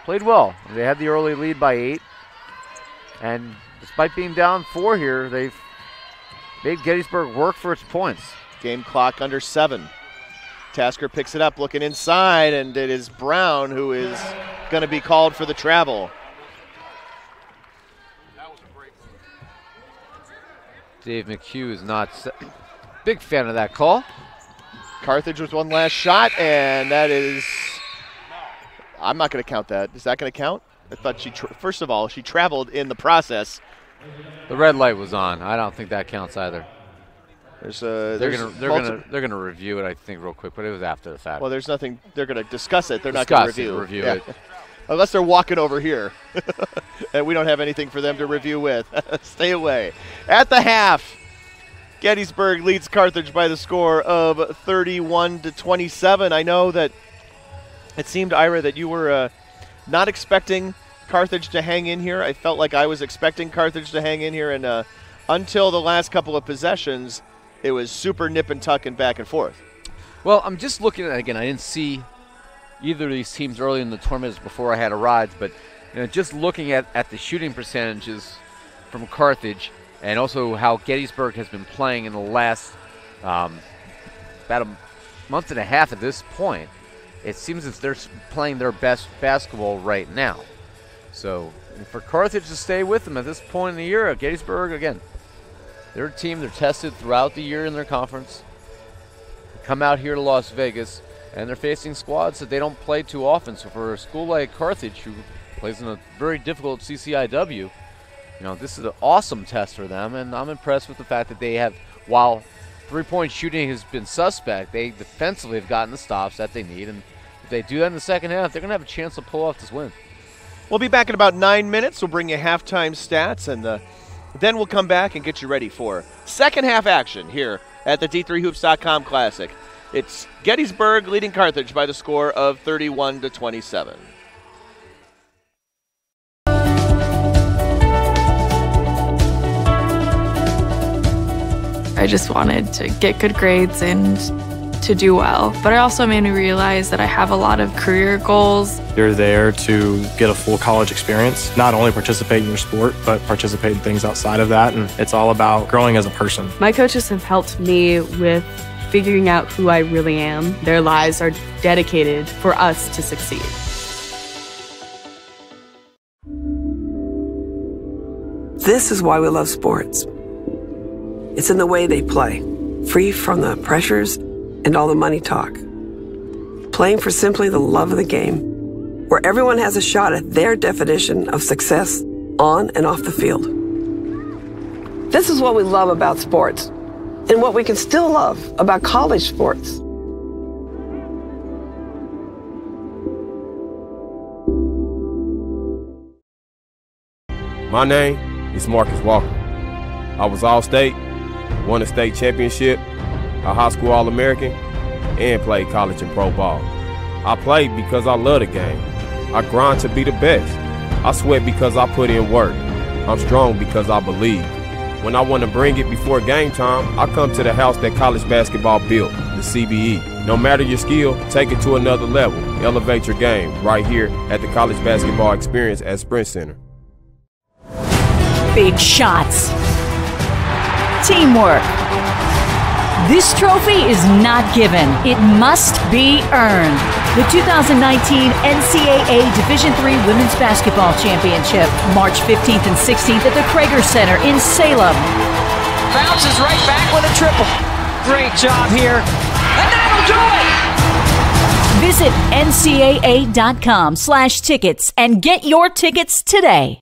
Played well. They had the early lead by 8. And despite being down 4 here, they've made Gettysburg work for its points. Game clock under 7. Tasker picks it up, looking inside, and it is Brown who is going to be called for the travel. Dave McHugh is not big fan of that call. Carthage with one last shot, and that is, I'm not going to count that. Is that going to count? I thought she, first of all, she traveled in the process. The red light was on. I don't think that counts either. They're gonna review it, I think, real quick, but it was after the fact. Well, there's nothing. They're going to discuss it. They're not going to review it. Unless they're walking over here, and we don't have anything for them to review with. Stay away. At the half, Gettysburg leads Carthage by the score of 31-27. I know that it seemed, Ira, that you were not expecting Carthage to hang in here. I felt like I was expecting Carthage to hang in here, and until the last couple of possessions, it was super nip and tuck and back and forth. Well, I'm just looking at it again. I didn't see either of these teams early in the tournament before I had arrived, but just looking at the shooting percentages from Carthage and also how Gettysburg has been playing in the last about a month and a half at this point, it seems as if they're playing their best basketball right now. So for Carthage to stay with them at this point in the year, Gettysburg, again, they're a team, they're tested throughout the year in their conference. They come out here to Las Vegas, and they're facing squads that they don't play too often. So for a school like Carthage, who plays in a very difficult CCIW, this is an awesome test for them, and I'm impressed with the fact that they have, while three-point shooting has been suspect, they defensively have gotten the stops that they need, and if they do that in the second half, they're going to have a chance to pull off this win. We'll be back in about 9 minutes. We'll bring you halftime stats, and then we'll come back and get you ready for second half action here at the D3Hoops.com Classic. It's Gettysburg leading Carthage by the score of 31-27. I just wanted to get good grades and to do well, but it also made me realize that I have a lot of career goals. You're there to get a full college experience, not only participate in your sport, but participate in things outside of that, and it's all about growing as a person. My coaches have helped me with figuring out who I really am. Their lives are dedicated for us to succeed. This is why we love sports. It's in the way they play, free from the pressures and all the money talk. Playing for simply the love of the game, where everyone has a shot at their definition of success on and off the field. This is what we love about sports, and what we can still love about college sports. My name is Marcus Walker. I was All-State, won a state championship, a high school All-American, and played college and pro ball. I played because I love the game. I grind to be the best. I sweat because I put in work. I'm strong because I believe. When I want to bring it before game time, I come to the house that college basketball built, the CBE. No matter your skill, take it to another level. Elevate your game right here at the College Basketball Experience at Sprint Center. Big shots. Teamwork. This trophy is not given. It must be earned. The 2019 NCAA Division III Women's Basketball Championship, March 15th and 16th at the Krager Center in Salem. Bounces right back with a triple. Great job here. And that'll do it! Visit ncaa.com/tickets and get your tickets today.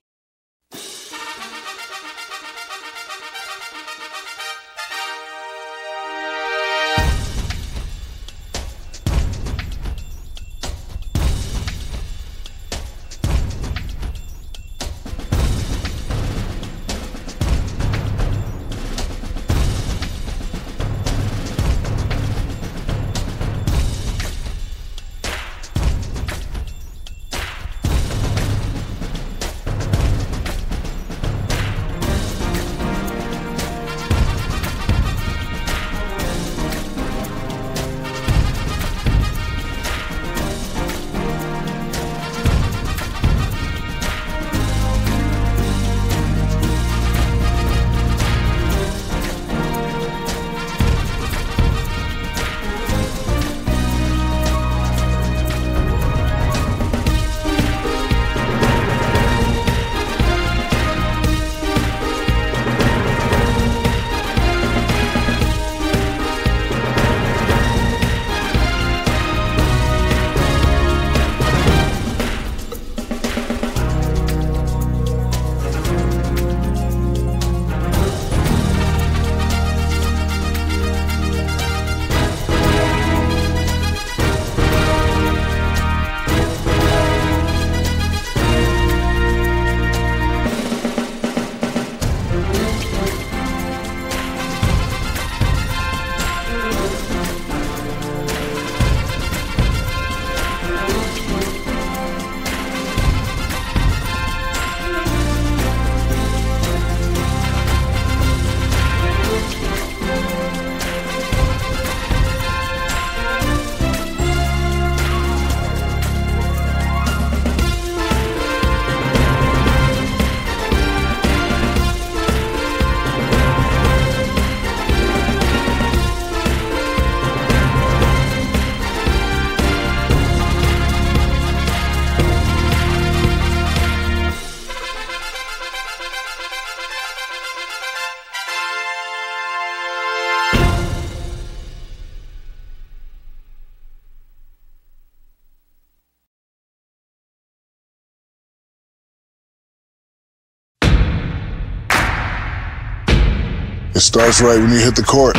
It starts right when you hit the court.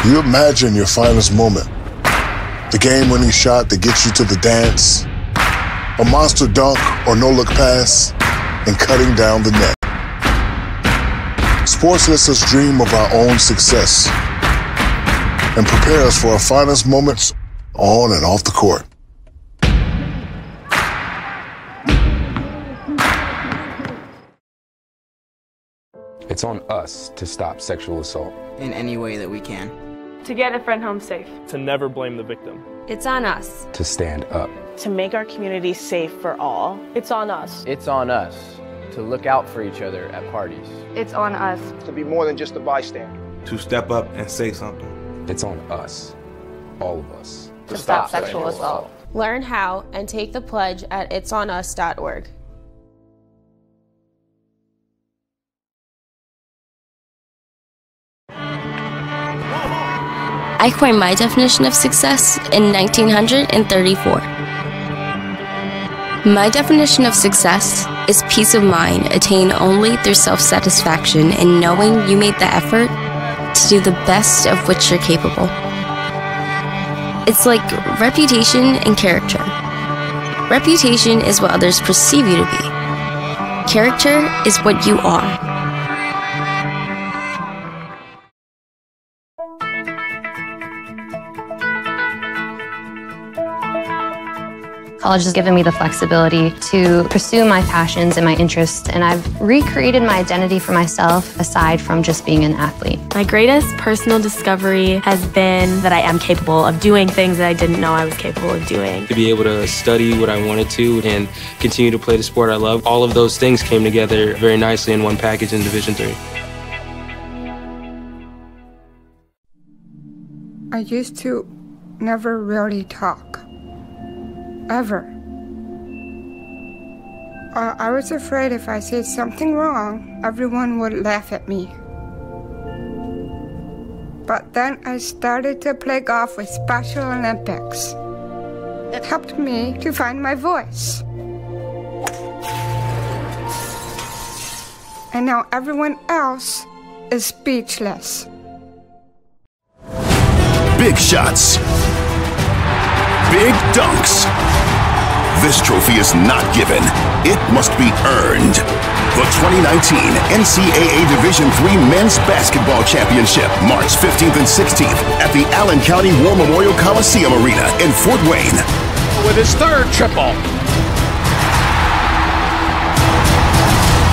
You imagine your finest moment. The game-winning shot that gets you to the dance, a monster dunk or no-look pass, and cutting down the net. Sports lets us dream of our own success and prepare us for our finest moments on and off the court. It's on us to stop sexual assault in any way that we can. To get a friend home safe. To never blame the victim. It's on us. To stand up. To make our community safe for all. It's on us. It's on us to look out for each other at parties. It's on us. To be more than just a bystander. To step up and say something. It's on us, all of us. To stop sexual assault. Learn how and take the pledge at itsonus.org. I coined my definition of success in 1934. My definition of success is peace of mind attained only through self-satisfaction in knowing you made the effort to do the best of which you're capable. It's like reputation and character. Reputation is what others perceive you to be. Character is what you are. College has given me the flexibility to pursue my passions and my interests, and I've recreated my identity for myself aside from just being an athlete. My greatest personal discovery has been that I am capable of doing things that I didn't know I was capable of doing. To be able to study what I wanted to and continue to play the sport I love, all of those things came together very nicely in one package in Division III. I used to never really talk. Ever. I was afraid if I said something wrong, everyone would laugh at me. But then I started to play golf with Special Olympics. It helped me to find my voice. And now everyone else is speechless. Big shots. Big dunks. This trophy is not given. It must be earned. The 2019 NCAA Division III Men's Basketball Championship, March 15th and 16th at the Allen County War Memorial Coliseum Arena in Fort Wayne. With his third triple.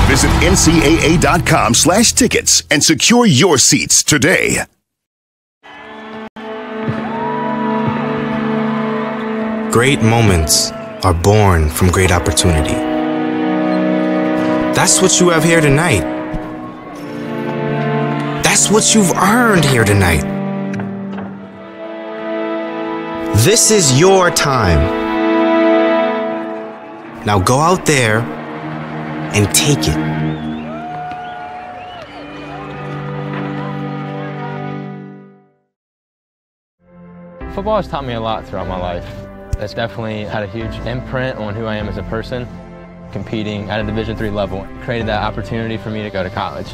Visit ncaa.com/tickets and secure your seats today. Great moments are born from great opportunity. That's what you have here tonight. That's what you've earned here tonight. This is your time. Now go out there and take it. Football has taught me a lot throughout my life. It's definitely had a huge imprint on who I am as a person. Competing at a Division III level created that opportunity for me to go to college.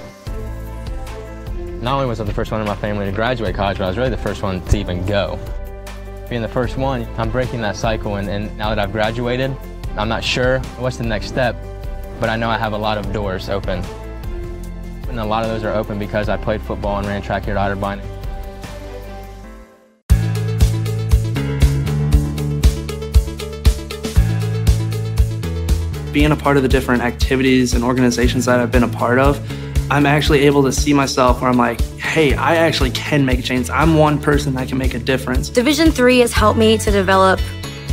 Not only was I the first one in my family to graduate college, but I was really the first one to even go. Being the first one, I'm breaking that cycle, and now that I've graduated, I'm not sure what's the next step, but I know I have a lot of doors open. And a lot of those are open because I played football and ran track here at Otterbein. Being a part of the different activities and organizations that I've been a part of, I'm actually able to see myself where I'm like, hey, I actually can make a change. I'm one person that can make a difference. Division III has helped me to develop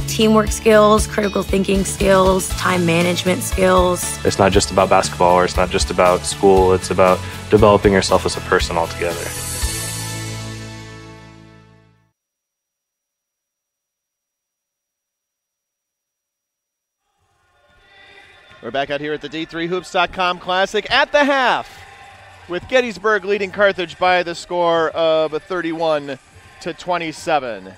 teamwork skills, critical thinking skills, time management skills. It's not just about basketball, or it's not just about school, it's about developing yourself as a person altogether. We're back out here at the D3Hoops.com Classic at the half, with Gettysburg leading Carthage by the score of 31-27.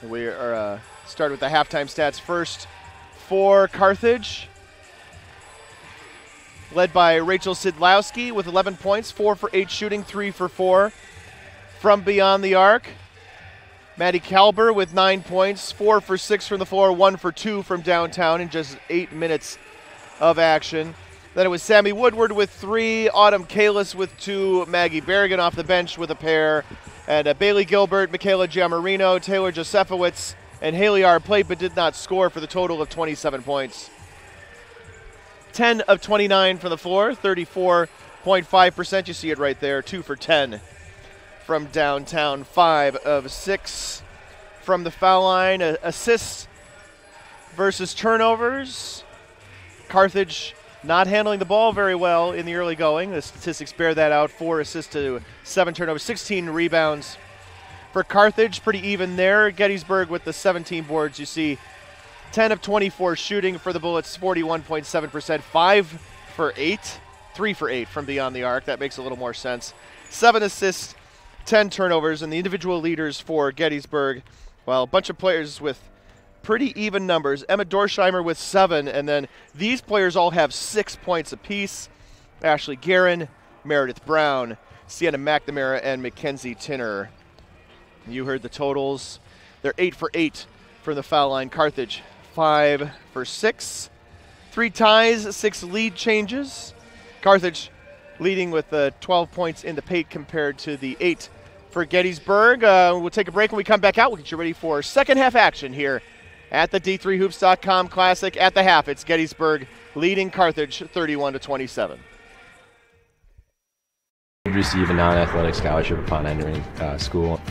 We are start with the halftime stats first for Carthage. Led by Rachel Sidlowski with 11 points, 4 for 8 shooting, 3 for 4 from beyond the arc. Maddie Kalber with 9 points, 4 for 6 from the floor, 1 for 2 from downtown in just 8 minutes of action. Then it was Sammy Woodward with 3, Autumn Kalis with 2, Maggie Berrigan off the bench with a pair, and Bailey Gilbert, Michaela Giamarino, Taylor Josefowitz, and Haley R. played but did not score for the total of 27 points. 10 of 29 from the floor, 34.5%. You see it right there, 2 for 10 from downtown, 5 of 6 from the foul line. Assists versus turnovers. Carthage not handling the ball very well in the early going. The statistics bear that out. 4 assists to 7 turnovers, 16 rebounds for Carthage. Pretty even there. Gettysburg with the 17 boards. You see 10 of 24 shooting for the Bullets, 41.7%, 5 for 8, 3 for 8 from beyond the arc. That makes a little more sense. 7 assists, 10 turnovers, and the individual leaders for Gettysburg, well, a bunch of players with pretty even numbers. Emma Dorsheimer with 7, and then these players all have 6 points apiece. Ashley Guerin, Meredith Brown, Sienna McNamara, and Mackenzie Tinner. You heard the totals. They're 8 for 8 from the foul line. Carthage 5 for 6. 3 ties, 6 lead changes. Carthage leading with 12 points in the paint compared to the 8 for Gettysburg. We'll take a break. When we come back out, we'll get you ready for second half action here at the D3Hoops.com Classic. At the half, it's Gettysburg leading Carthage 31-27. Receive a non-athletic scholarship upon entering school.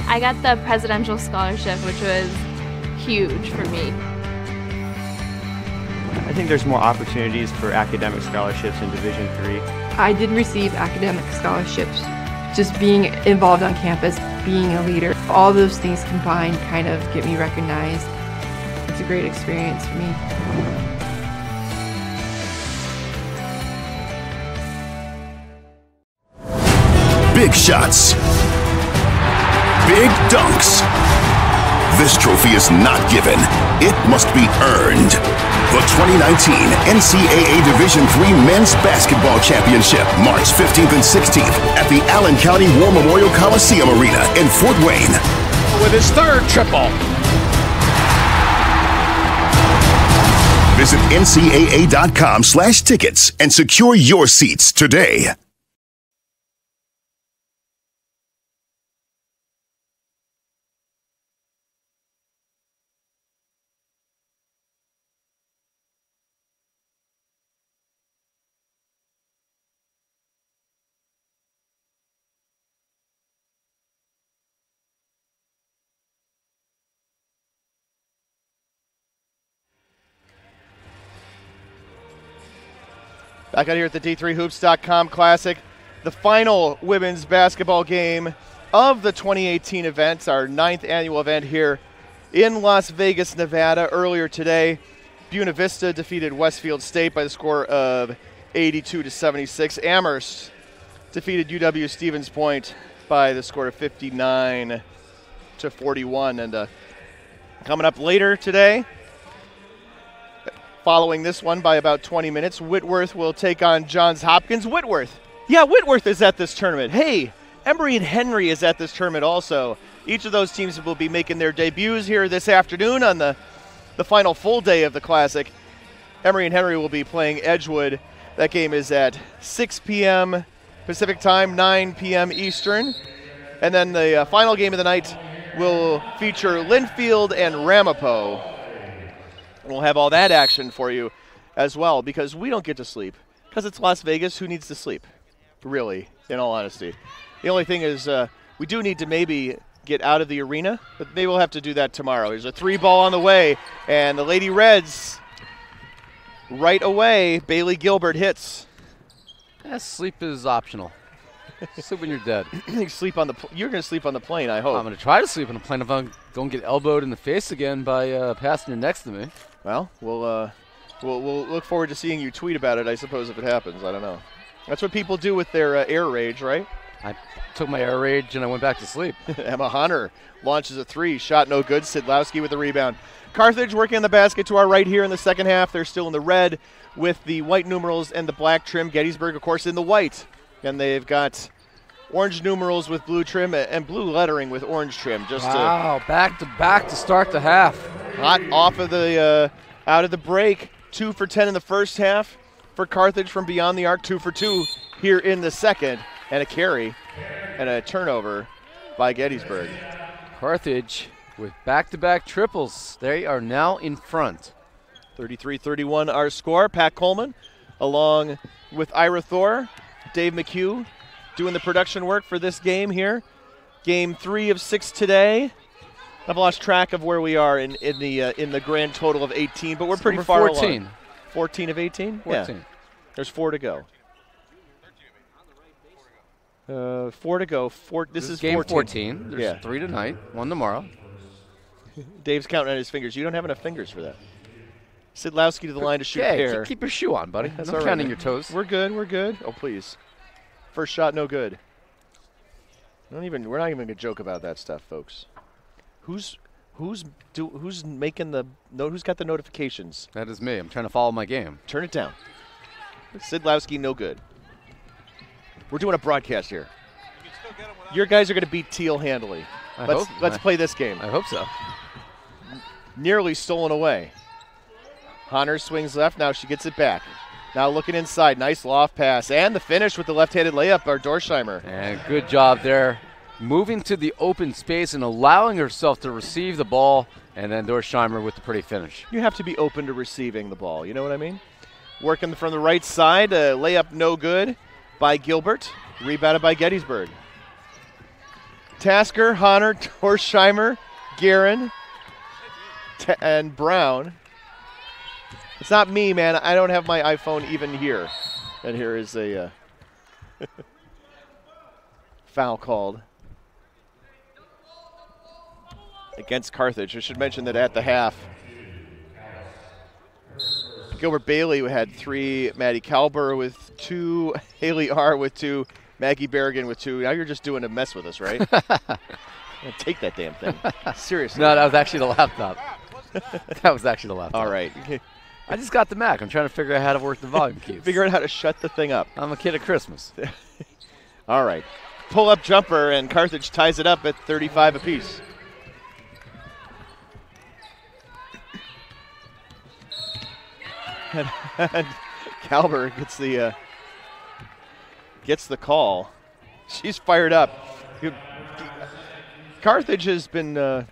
I got the presidential scholarship, which was huge for me. I think there's more opportunities for academic scholarships in Division III. I did receive academic scholarships. Just being involved on campus, being a leader, all those things combined kind of get me recognized. It's a great experience for me. Big shots. Big dunks. This trophy is not given. It must be earned. The 2019 NCAA Division III Men's Basketball Championship, March 15th and 16th at the Allen County War Memorial Coliseum Arena in Fort Wayne. With his third triple. Visit ncaa.com/tickets and secure your seats today. Back out here at the D3Hoops.com Classic, the final women's basketball game of the 2018 event, our 9th annual event here in Las Vegas, Nevada. Earlier today, Buena Vista defeated Westfield State by the score of 82-76. Amherst defeated UW Stevens Point by the score of 59-41. And coming up later today, following this one by about 20 minutes, Whitworth will take on Johns Hopkins. Whitworth is at this tournament. Hey, Emory and Henry is at this tournament also. Each of those teams will be making their debuts here this afternoon on the final full day of the Classic. Emory and Henry will be playing Edgewood. That game is at 6 p.m. Pacific time, 9 p.m. Eastern. And then the final game of the night will feature Linfield and Ramapo. And we'll have all that action for you as well, because we don't get to sleep. Because it's Las Vegas, who needs to sleep? Really, in all honesty. The only thing is we do need to maybe get out of the arena, but maybe we'll have to do that tomorrow. There's a 3-ball on the way, and the Lady Reds, right away, Bailey Gilbert hits. Sleep is optional. Sleep when you're dead. You're going to sleep on the plane, I hope. I'm going to try to sleep on the plane if I don't get elbowed in the face again by a passenger next to me. Well, we'll look forward to seeing you tweet about it, I suppose, if it happens. I don't know. That's what people do with their air rage, right? I took my air rage and I went back to sleep. Emma Hunter launches a 3. Shot no good. Sidlowski with the rebound. Carthage working on the basket to our right here in the second half. They're still in the red with the white numerals and the black trim. Gettysburg, of course, in the white. And they've got orange numerals with blue trim and blue lettering with orange trim. Wow, back to back to start the half. Hot off of the out of the break. 2 for 10 in the first half for Carthage from beyond the arc. 2 for 2 here in the second. And a carry and a turnover by Gettysburg. Carthage with back-to-back triples. They are now in front. 33-31 our score. Pat Coleman along with Ira Thor, Dave McHugh doing the production work for this game here. Game 3 of 6 today. I've lost track of where we are in the grand total of 18, but we're pretty far 14. along. 14 of 18? 14. Yeah. There's 4 to go. 4 to go. This is game 14. 14. There's 3 tonight, 1 tomorrow. Dave's counting on his fingers. You don't have enough fingers for that. Sidlowski to the line to shoot pair. Keep your shoe on, buddy. That's I'm all right, counting man. your toes. We're good. We're good. Oh, please. First shot, no good. We're not even gonna joke about that stuff, folks. Who's making the who's got the notifications? That is me. I'm trying to follow my game. Turn it down. Sidlowski, no good. We're doing a broadcast here. Your guys are going to beat Teal handily. Let's play this game. I hope so. Nearly stolen away. Hunter swings left. Now she gets it back. Now looking inside. Nice loft pass. And the finish with the left-handed layup by Dorsheimer. And good job there. Moving to the open space and allowing herself to receive the ball. And then Dorsheimer with the pretty finish. You have to be open to receiving the ball. You know what I mean? Working from the right side. Layup no good by Gilbert. Rebounded by Gettysburg. Tasker, Hunter, Dorsheimer, Guerin, and Brown. It's not me, man. I don't have my iPhone even here. And here is a foul called against Carthage. I should mention that at the half, Gilbert Bailey had 3, Maddie Kalber with 2, Haley R with 2, Maggie Berrigan with 2. Now you're just doing a mess with us, right? Take that damn thing. Seriously. No, that was actually the laptop. That was actually the laptop. All right. I just got the Mac. I'm trying to figure out how to work the volume keys. Figure out how to shut the thing up. I'm a kid at Christmas. All right. Pull-up jumper, and Carthage ties it up at 35 apiece. And Kalber gets the call. She's fired up. Carthage has been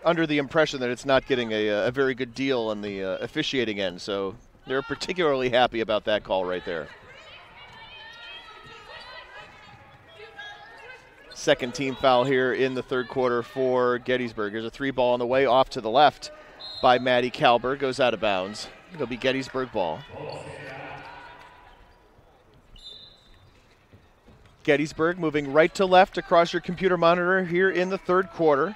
under the impression that it's not getting a very good deal on the officiating end, so they're particularly happy about that call right there. Second team foul here in the third quarter for Gettysburg. There's a 3-ball on the way off to the left by Maddie Kalber. Goes out of bounds. It'll be Gettysburg ball. Gettysburg moving right to left across your computer monitor here in the third quarter.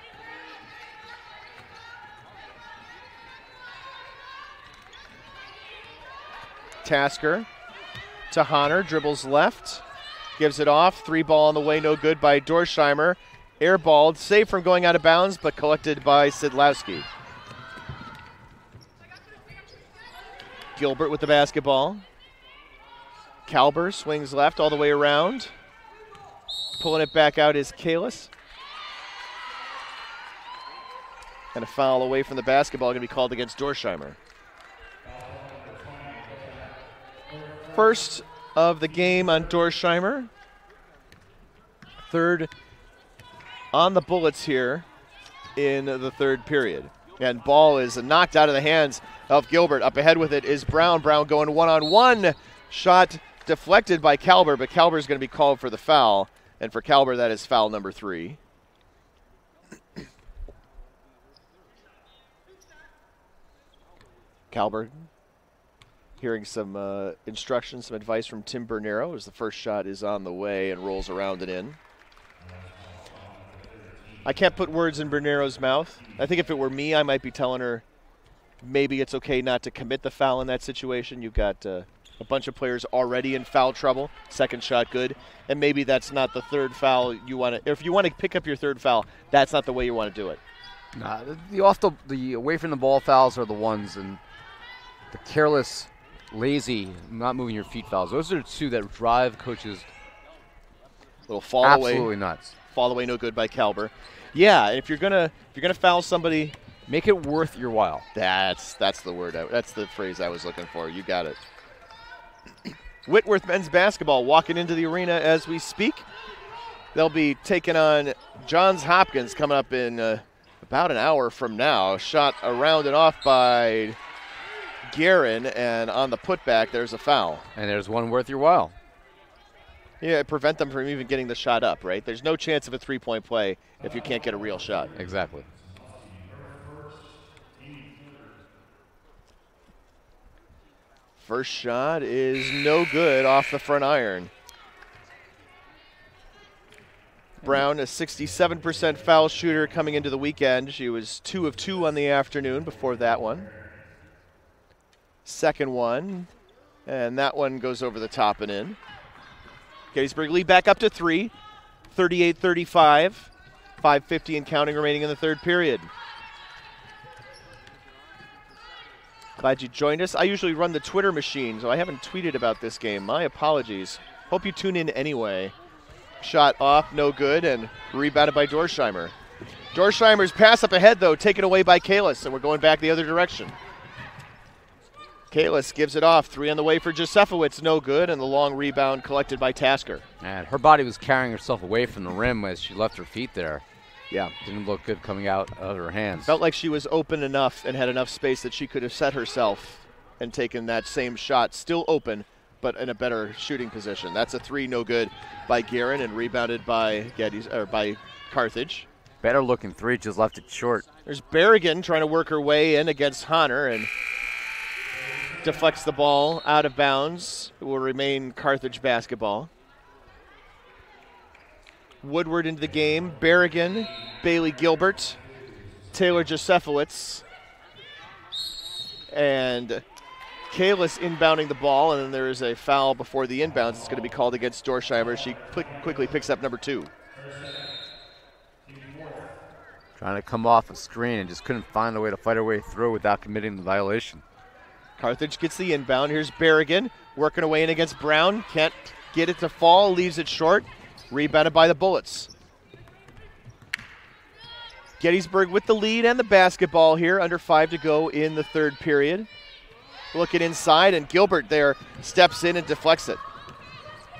Tasker to Honor, dribbles left, gives it off. 3-ball on the way, no good by Dorsheimer. Airballed, saved from going out of bounds, but collected by Sidlowski. Gilbert with the basketball. Kalber swings left all the way around. Pulling it back out is Kalis. And a foul away from the basketball going to be called against Dorsheimer. First of the game on Dorsheimer. Third on the bullets here in the third period. And ball is knocked out of the hands of Gilbert. Up ahead with it is Brown. Brown going one-on-one. Shot deflected by Kalber, but Kalber is going to be called for the foul. And for Kalber, that is foul number 3. Kalber hearing some instructions, some advice from Tim Bernero as the first shot is on the way and rolls around and in. I can't put words in Bernero's mouth. I think if it were me, I might be telling her maybe it's okay not to commit the foul in that situation. You've got a bunch of players already in foul trouble. Second shot good. And maybe that's not the third foul you want to. If you want to pick up your third foul, that's not the way you want to do it. Nah, the away from the ball fouls are the ones, and the careless, lazy, not moving your feet fouls. Those are the two that drive coaches little fall away. Absolutely nuts. Fall away, no good by Kalber. Yeah, if you're gonna foul somebody, make it worth your while. That's the word. That's the phrase I was looking for. You got it. Whitworth men's basketball walking into the arena as we speak. They'll be taking on Johns Hopkins coming up in about an hour from now. Shot around and off by Guerin, and on the putback, there's a foul. And there's one worth your while. Yeah, prevent them from even getting the shot up, right? There's no chance of a three-point play if you can't get a real shot. Exactly. First shot is no good off the front iron. Brown, a 67% foul shooter coming into the weekend. She was 2 of 2 on the afternoon before that one. Second one, and that one goes over the top and in. Gettysburg lead back up to 3, 38-35, 5:50 and counting remaining in the third period. Glad you joined us. I usually run the Twitter machine, so I haven't tweeted about this game. My apologies. Hope you tune in anyway. Shot off, no good, and rebounded by Dorsheimer. Dorsheimer's pass up ahead, though, taken away by Kalis, and we're going back the other direction. Kalis gives it off. 3 on the way for Josefowicz, no good, and the long rebound collected by Tasker. And her body was carrying herself away from the rim as she left her feet there. Yeah. Didn't look good coming out of her hands. Felt like she was open enough and had enough space that she could have set herself and taken that same shot, still open, but in a better shooting position. That's a 3, no good by Guerin, and rebounded by by Carthage. Better looking 3, just left it short. There's Berrigan trying to work her way in against Honor and deflects the ball out of bounds. It will remain Carthage basketball. Woodward into the game. Berrigan, Bailey Gilbert, Taylor Josefowicz, and Kalis inbounding the ball, and then there is a foul before the inbounds. It's going to be called against Dorsheimer. She quickly picks up number 2. Trying to come off a screen and just couldn't find a way to fight her way through without committing the violation. Carthage gets the inbound. Here's Berrigan working away in against Brown. Can't get it to fall, leaves it short. Rebounded by the Bullets. Gettysburg with the lead and the basketball here. Under 5 to go in the third period. Looking inside, and Gilbert there steps in and deflects it.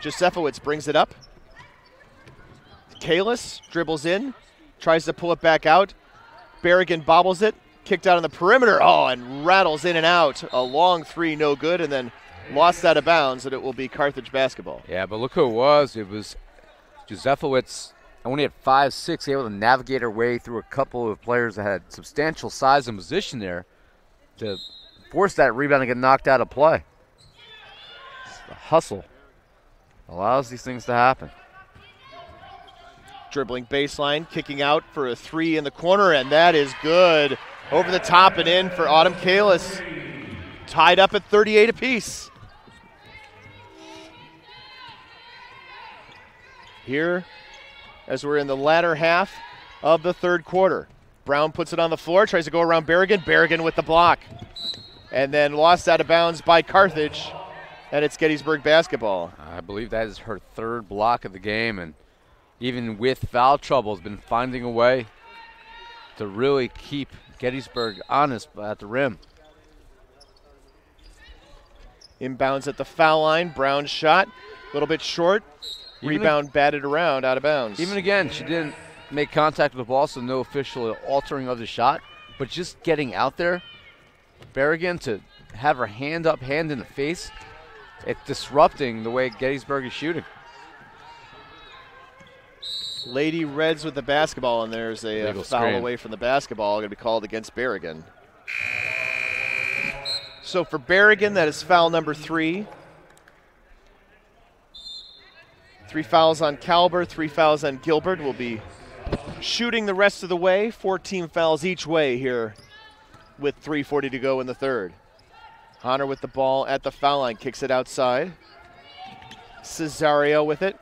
Josefowicz brings it up. Kalis dribbles in, tries to pull it back out. Berrigan bobbles it, kicked out on the perimeter. Oh, and rattles in and out. A long three, no good, and then lost out of bounds, and it will be Carthage basketball. Yeah, but look who it was. It was Josefowicz, only at 5'6", able to navigate her way through a couple of players that had substantial size and position there to force that rebound and get knocked out of play. The hustle allows these things to happen. Dribbling baseline, kicking out for a three in the corner, and that is good. Over the top and in for Autumn Kalis. Tied up at 38 apiece. Here, as we're in the latter half of the third quarter. Brown puts it on the floor, tries to go around Berrigan. Berrigan with the block. And then lost out of bounds by Carthage, and it's Gettysburg basketball. I believe that is her third block of the game, and even with foul trouble, has been finding a way to really keep Gettysburg honest at the rim. Inbounds at the foul line. Brown's shot, a little bit short. Rebound batted around, out of bounds. Even again, she didn't make contact with the ball, so no official altering of the shot. But just getting out there, Berrigan to have her hand up, hand in the face, it's disrupting the way Gettysburg is shooting. Lady Reds with the basketball, and there's a foul screen away from the basketball, going to be called against Berrigan. So for Berrigan, that is foul number 3. 3 fouls on Kalber, 3 fouls on Gilbert. Will be shooting the rest of the way. 14 fouls each way here with 3:40 to go in the third. Honor with the ball at the foul line, kicks it outside. Cesario with it.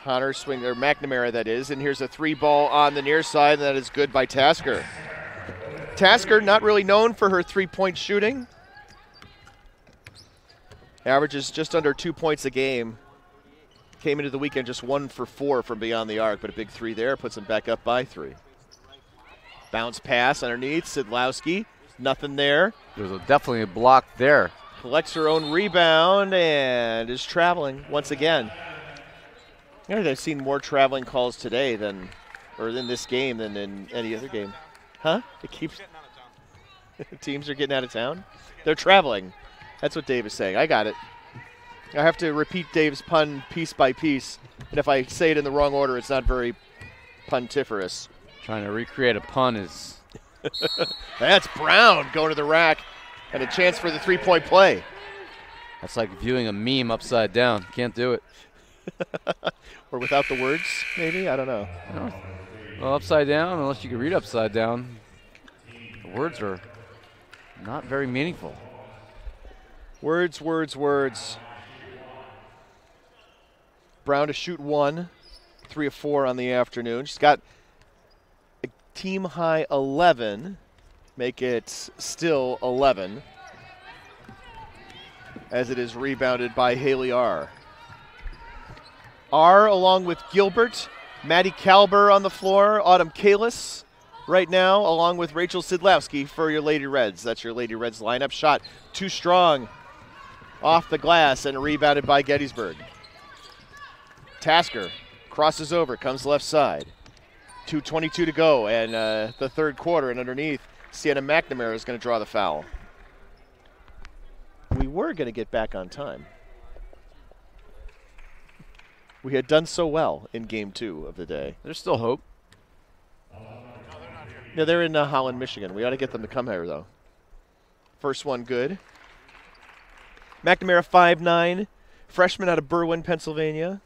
Honor swing, or McNamara that is, and here's a 3 ball on the near side, and that is good by Tasker. Tasker not really known for her 3-point shooting. Averages just under 2 points a game. Came into the weekend just 1 for 4 from beyond the arc, but a big 3 there puts them back up by 3. Bounce pass underneath, Sidlowski, nothing there. There's definitely a block there. Collects her own rebound and is traveling once again. I think I've seen more traveling calls today than, or in this game than in any other game. Huh? It keeps, teams are getting out of town? They're traveling. That's what Dave is saying. I got it. I have to repeat Dave's pun piece by piece, and if I say it in the wrong order, it's not very puntiferous. Trying to recreate a pun is... That's Brown going to the rack, and a chance for the 3-point play. That's like viewing a meme upside down. Can't do it. Or without the words, maybe? I don't know. Well, upside down, unless you can read upside down, the words are not very meaningful. Words, words, words. Brown to shoot 1, 3 of 4 on the afternoon. She's got a team high 11, make it still 11, as it is rebounded by Haley R. R along with Gilbert, Maddie Kalber on the floor, Autumn Kalis right now, along with Rachel Sidlowski for your Lady Reds. That's your Lady Reds lineup. Shot too strong off the glass and rebounded by Gettysburg. Tasker crosses over, comes left side. 2:22 to go, and the third quarter, and underneath, Sienna McNamara is going to draw the foul. We were going to get back on time. We had done so well in game 2 of the day. There's still hope. Yeah, they're in Holland, Michigan. We ought to get them to come here, though. First one good. McNamara, 5'9", freshman out of Berwyn, Pennsylvania.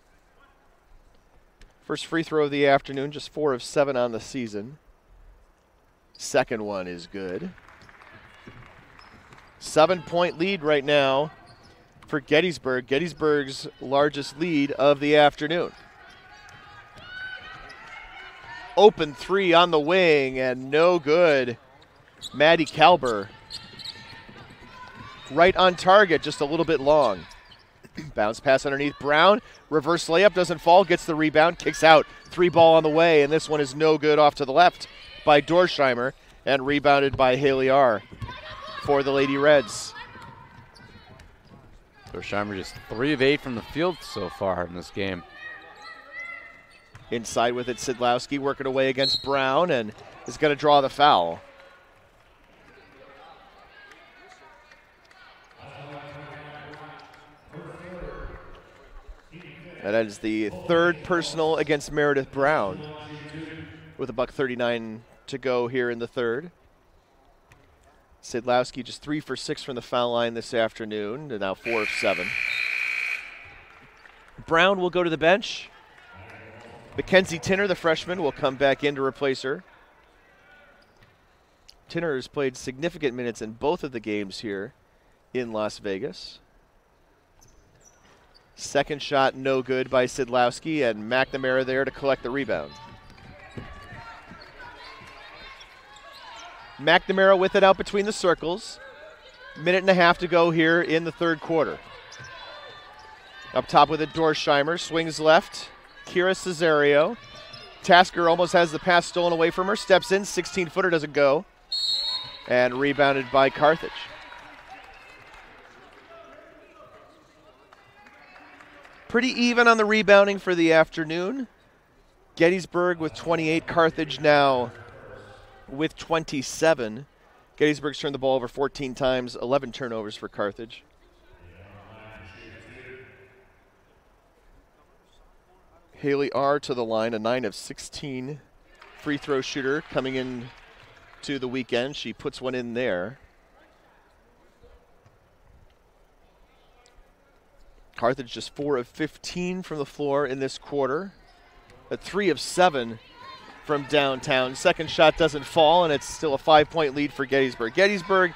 First free throw of the afternoon, just 4 of 7 on the season. Second one is good. 7-point lead right now for Gettysburg. Gettysburg's largest lead of the afternoon. open three on the wing, and no good. Maddie Kalber right on target, just a little bit long. Bounce pass underneath Brown. Reverse layup, doesn't fall, gets the rebound, kicks out. 3-ball on the way, and this one is no good off to the left by Dorsheimer and rebounded by Haley R. for the Lady Reds. Dorsheimer just 3 of 8 from the field so far in this game. Inside with it, Sidlowski working away against Brown and is going to draw the foul. And that is the third personal against Meredith Brown with $1:39 to go here in the third. Sidlowski just 3 for 6 from the foul line this afternoon, and now 4 of 7. Brown will go to the bench. Mackenzie Tinner, the freshman, will come back in to replace her. Tinner has played significant minutes in both of the games here in Las Vegas. Second shot no good by Sidlowski, and McNamara there to collect the rebound. McNamara with it out between the circles. 1.5 to go here in the third quarter. Up top with it, Dorsheimer, swings left. Kira Cesario. Tasker almost has the pass stolen away from her, steps in, 16-footer doesn't go. And rebounded by Carthage. Pretty even on the rebounding for the afternoon. Gettysburg with 28, Carthage now with 27. Gettysburg's turned the ball over 14 times, 11 turnovers for Carthage. Haley R. to the line, a 9 of 16 free throw shooter coming in to the weekend. She puts one in there. Carthage just 4 of 15 from the floor in this quarter. A 3 of 7 from downtown. Second shot doesn't fall, and it's still a 5-point lead for Gettysburg. Gettysburg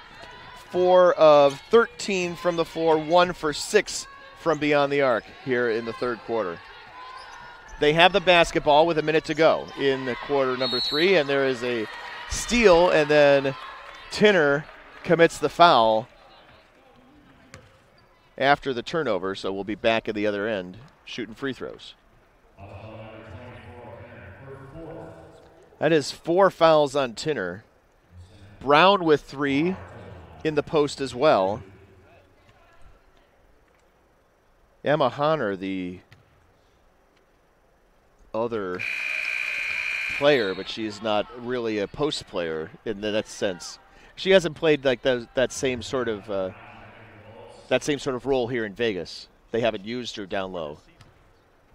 4 of 13 from the floor, 1 for 6 from beyond the arc here in the third quarter. They have the basketball with a minute to go in quarter number 3, and there is a steal, and then Tinner commits the foul after the turnover, so we'll be back at the other end shooting free throws. That is 4 fouls on Tinner. Brown with 3 in the post as well. Emma Honor, the other player, but she is not really a post player in that sense. She hasn't played like that same sort of role here in Vegas. They haven't used her down low.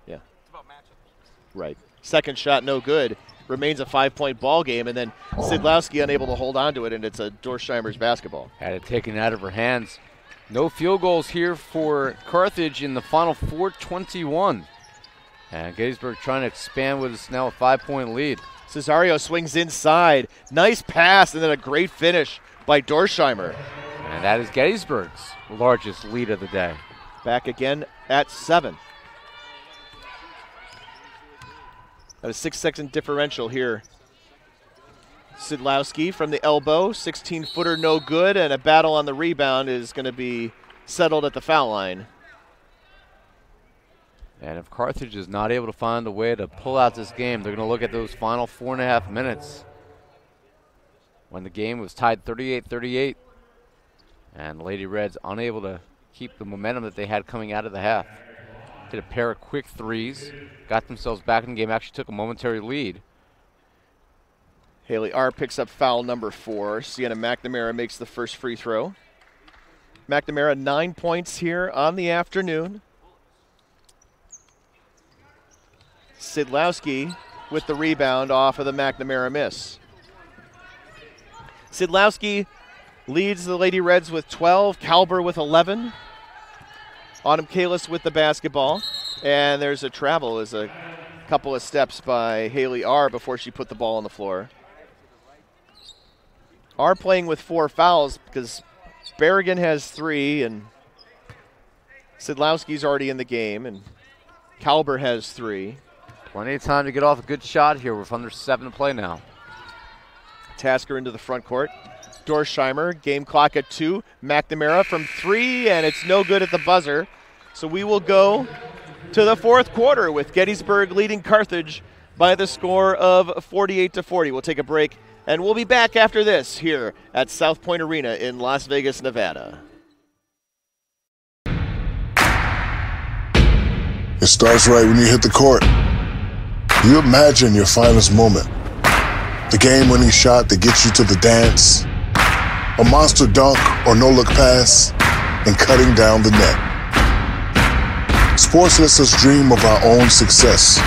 Yeah. It's about matchups. Right. Second shot no good. Remains a 5-point ball game, and then Sidlowski unable to hold on to it, and it's a Dorsheimer's basketball. Had it taken out of her hands. No field goals here for Carthage in the final 4:21. And Gettysburg trying to expand with now a 5-point lead. Cesario swings inside. Nice pass, and then a great finish by Dorsheimer. And that is Gettysburg's largest lead of the day. Back again at 7. At a 6-second differential here. Sidlowski from the elbow, 16-footer no good, and a battle on the rebound is going to be settled at the foul line. And if Carthage is not able to find a way to pull out this game, they're going to look at those final 4.5 minutes when the game was tied 38-38. And the Lady Reds unable to keep the momentum that they had coming out of the half. Did a pair of quick threes, got themselves back in the game, actually took a momentary lead. Haley R. picks up foul number 4. Sienna McNamara makes the first free throw. McNamara 9 points here on the afternoon. Sidlowski with the rebound off of the McNamara miss. Sidlowski leads the Lady Reds with 12, Kalber with 11. Autumn Kalis with the basketball. And there's a travel as a couple of steps by Haley R. before she put the ball on the floor. R playing with 4 fouls because Berrigan has 3 and Sidlowski's already in the game and Kalber has 3. Plenty of time to get off a good shot here with under 7 to play now. Tasker into the front court. Dorsheimer, game clock at 2. McNamara from 3, and it's no good at the buzzer. So we will go to the fourth quarter with Gettysburg leading Carthage by the score of 48-40. We'll take a break, and we'll be back after this here at South Point Arena in Las Vegas, Nevada. It starts right when you hit the court. You imagine your finest moment. The game-winning shot that gets you to the dance, a monster dunk or no-look pass, and cutting down the net. Sports lets us dream of our own success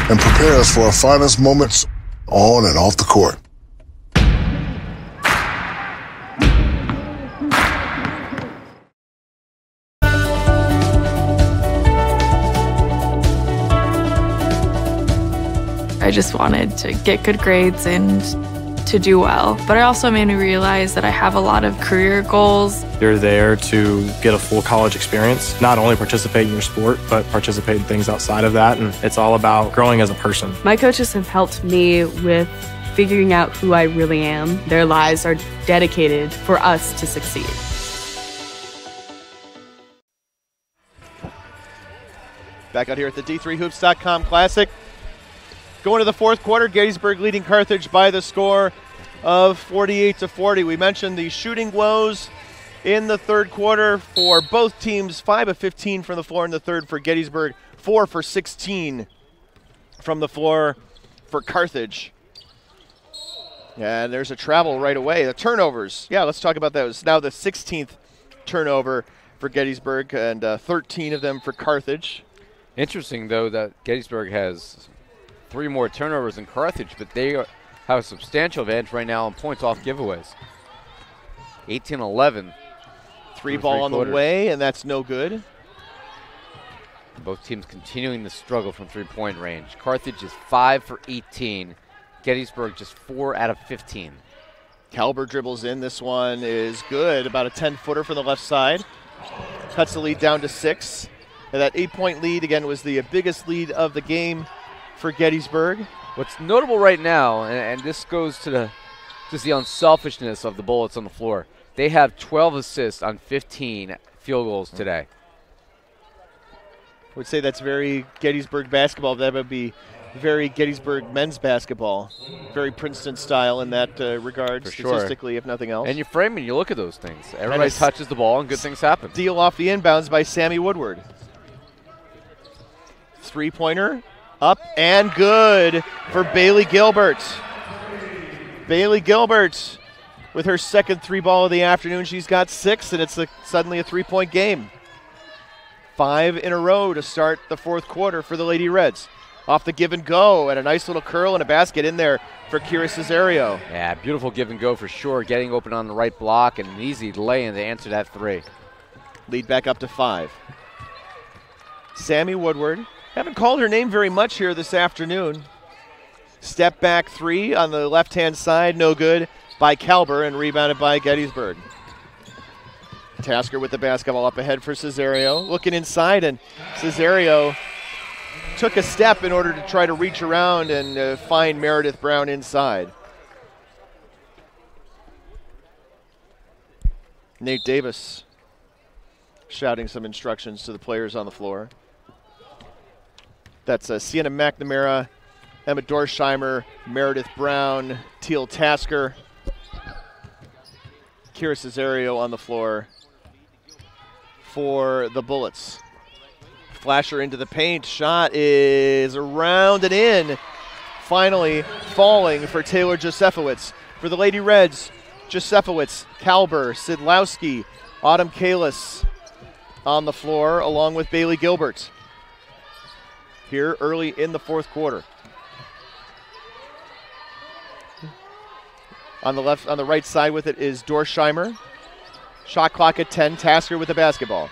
and prepare us for our finest moments on and off the court. I just wanted to get good grades and to do well. But it also made me realize that I have a lot of career goals. You're there to get a full college experience, not only participate in your sport, but participate in things outside of that. And it's all about growing as a person. My coaches have helped me with figuring out who I really am. Their lives are dedicated for us to succeed. Back out here at the D3Hoops.com Classic. Going to the fourth quarter, Gettysburg leading Carthage by the score of 48-40. We mentioned the shooting woes in the third quarter for both teams. 5 of 15 from the floor in the third for Gettysburg. 4 for 16 from the floor for Carthage. And there's a travel right away. The turnovers. Yeah, let's talk about those. Now the 16th turnover for Gettysburg and 13 of them for Carthage. Interesting, though, that Gettysburg has 3 more turnovers than Carthage, but they have a substantial advantage right now on points off giveaways. 18-11. 3 ball on the way, and that's no good. Both teams continuing to struggle from three-point range. Carthage is 5 for 18. Gettysburg just 4 out of 15. Kalber dribbles in. This one is good. About a 10-footer from the left side. Cuts the lead down to 6. And that 8-point lead, again, was the biggest lead of the game for Gettysburg. What's notable right now, and this goes to the unselfishness of the Bullets on the floor, they have 12 assists on 15 field goals today. I would say that's very Gettysburg basketball. That would be very Gettysburg men's basketball. Very Princeton style in that regard, statistically, if nothing else. And you frame and you look at those things. Everybody touches the ball and good things happen. Steal off the inbounds by Sammy Woodward. 3-pointer. Up and good for Bailey Gilbert. Bailey Gilbert with her second 3-ball of the afternoon. She's got 6, and it's suddenly a 3-point game. 5 in a row to start the fourth quarter for the Lady Reds. Off the give and go, and a nice little curl and a basket in there for Kira Cesario. Yeah, beautiful give and go for sure. Getting open on the right block and an easy lay-in to answer that 3. Lead back up to 5. Sammy Woodward. Haven't called her name very much here this afternoon. Step back 3 on the left-hand side, no good by Kalber and rebounded by Gettysburg. Tasker with the basketball up ahead for Cesario. Looking inside, and Cesario took a step in order to try to reach around and find Meredith Brown inside. Nate Davis shouting some instructions to the players on the floor. That's Sienna McNamara, Emma Dorsheimer, Meredith Brown, Teal Tasker, Kira Cesario on the floor for the Bullets. Flasher into the paint. Shot is around and in. Finally falling for Taylor Josefowicz. For the Lady Reds, Josefowicz, Kalber, Sidlowski, Autumn Kalis on the floor along with Bailey Gilbert. Here early in the fourth quarter. On the right side with it is Dorsheimer. Shot clock at 10. Tasker with the basketball.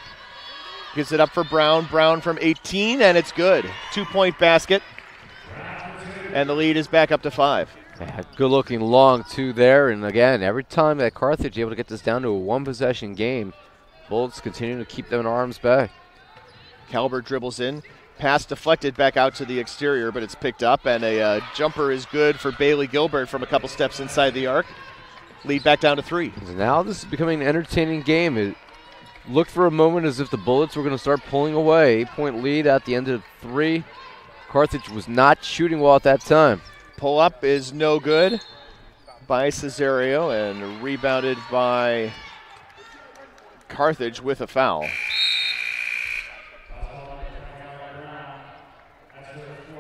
Gives it up for Brown. Brown from 18, and it's good. 2-point basket. And the lead is back up to 5. Yeah, good-looking long 2 there. And again, every time that Carthage is able to get this down to a 1-possession game, Bullets continue to keep them in arm's bay. Kalber dribbles in. Pass deflected back out to the exterior, but it's picked up, and a jumper is good for Bailey Gilbert from a couple steps inside the arc. Lead back down to 3. Now this is becoming an entertaining game. It looked for a moment as if the Bullets were going to start pulling away. 8-point lead at the end of 3. Carthage was not shooting well at that time. Pull up is no good by Cesario and rebounded by Carthage with a foul.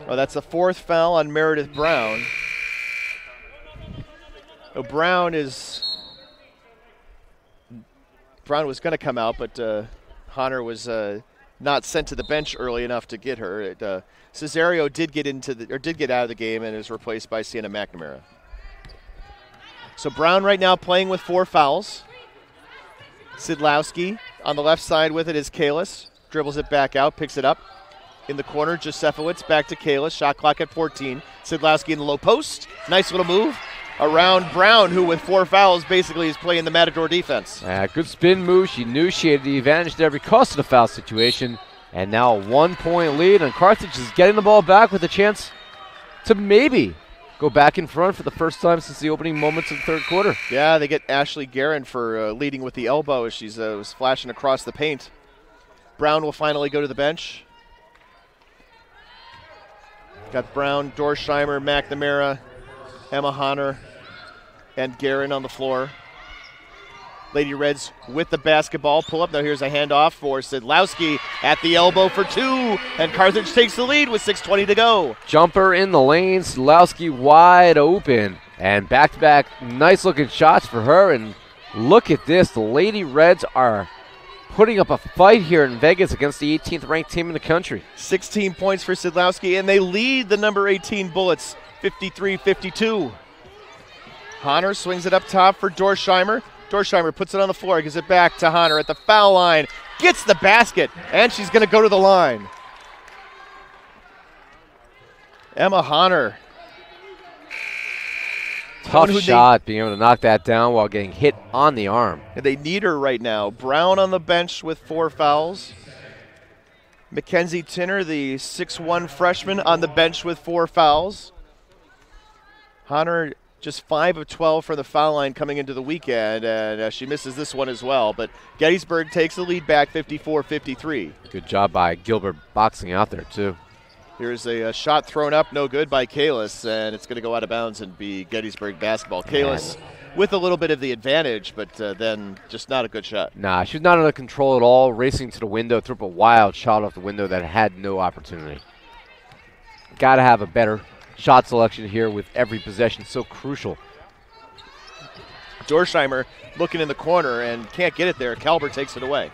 Oh, that's the 4th foul on Meredith Brown. Oh, Brown was going to come out, but Honor was not sent to the bench early enough to get her. Cesario did get out of the game and is replaced by Sienna McNamara. So Brown right now playing with 4 fouls. Sidlowski on the left side with it is Kalis. Dribbles it back out, picks it up. In the corner, Josefowicz back to Kalis. Shot clock at 14. Sidlowski in the low post. Nice little move around Brown, who with 4 fouls basically is playing the Matador defense. Good spin move. She knew she had the advantage there because of the foul situation. And now a 1-point lead, and Carthage is getting the ball back with a chance to maybe go back in front for the first time since the opening moments of the 3rd quarter. Yeah, they get Ashley Guerin for leading with the elbow as she's was flashing across the paint. Brown will finally go to the bench. Got Brown, Dorsheimer, McNamara, Emma Honor, and Guerin on the floor. Lady Reds with the basketball. Pull up. Now here's a handoff for Sidlowski at the elbow for 2. And Carthage takes the lead with 6:20 to go. Jumper in the lane. Sidlowski wide open. And back-to-back nice-looking shots for her. And look at this. The Lady Reds are putting up a fight here in Vegas against the 18th ranked team in the country. 16 points for Sidlowski, and they lead the number 18 Bullets 53-52. Honor swings it up top for Dorsheimer. Dorsheimer puts it on the floor, gives it back to Honor at the foul line, gets the basket, and she's going to go to the line. Emma Honor. Tough shot, being able to knock that down while getting hit on the arm. And they need her right now. Brown on the bench with 4 fouls. Mackenzie Tinner, the 6'1 freshman, on the bench with 4 fouls. Honor just 5 of 12 for the foul line coming into the weekend, and she misses this one as well. But Gettysburg takes the lead back 54-53. Good job by Gilbert boxing out there, too. Here's a shot thrown up, no good by Kalis, and it's going to go out of bounds and be Gettysburg basketball. Kalis with a little bit of the advantage, but then just not a good shot. Nah, she's not under control at all. Racing to the window, threw up a wild shot off the window that had no opportunity. Got to have a better shot selection here with every possession, so crucial. Dorsheimer looking in the corner and can't get it there. Calber takes it away.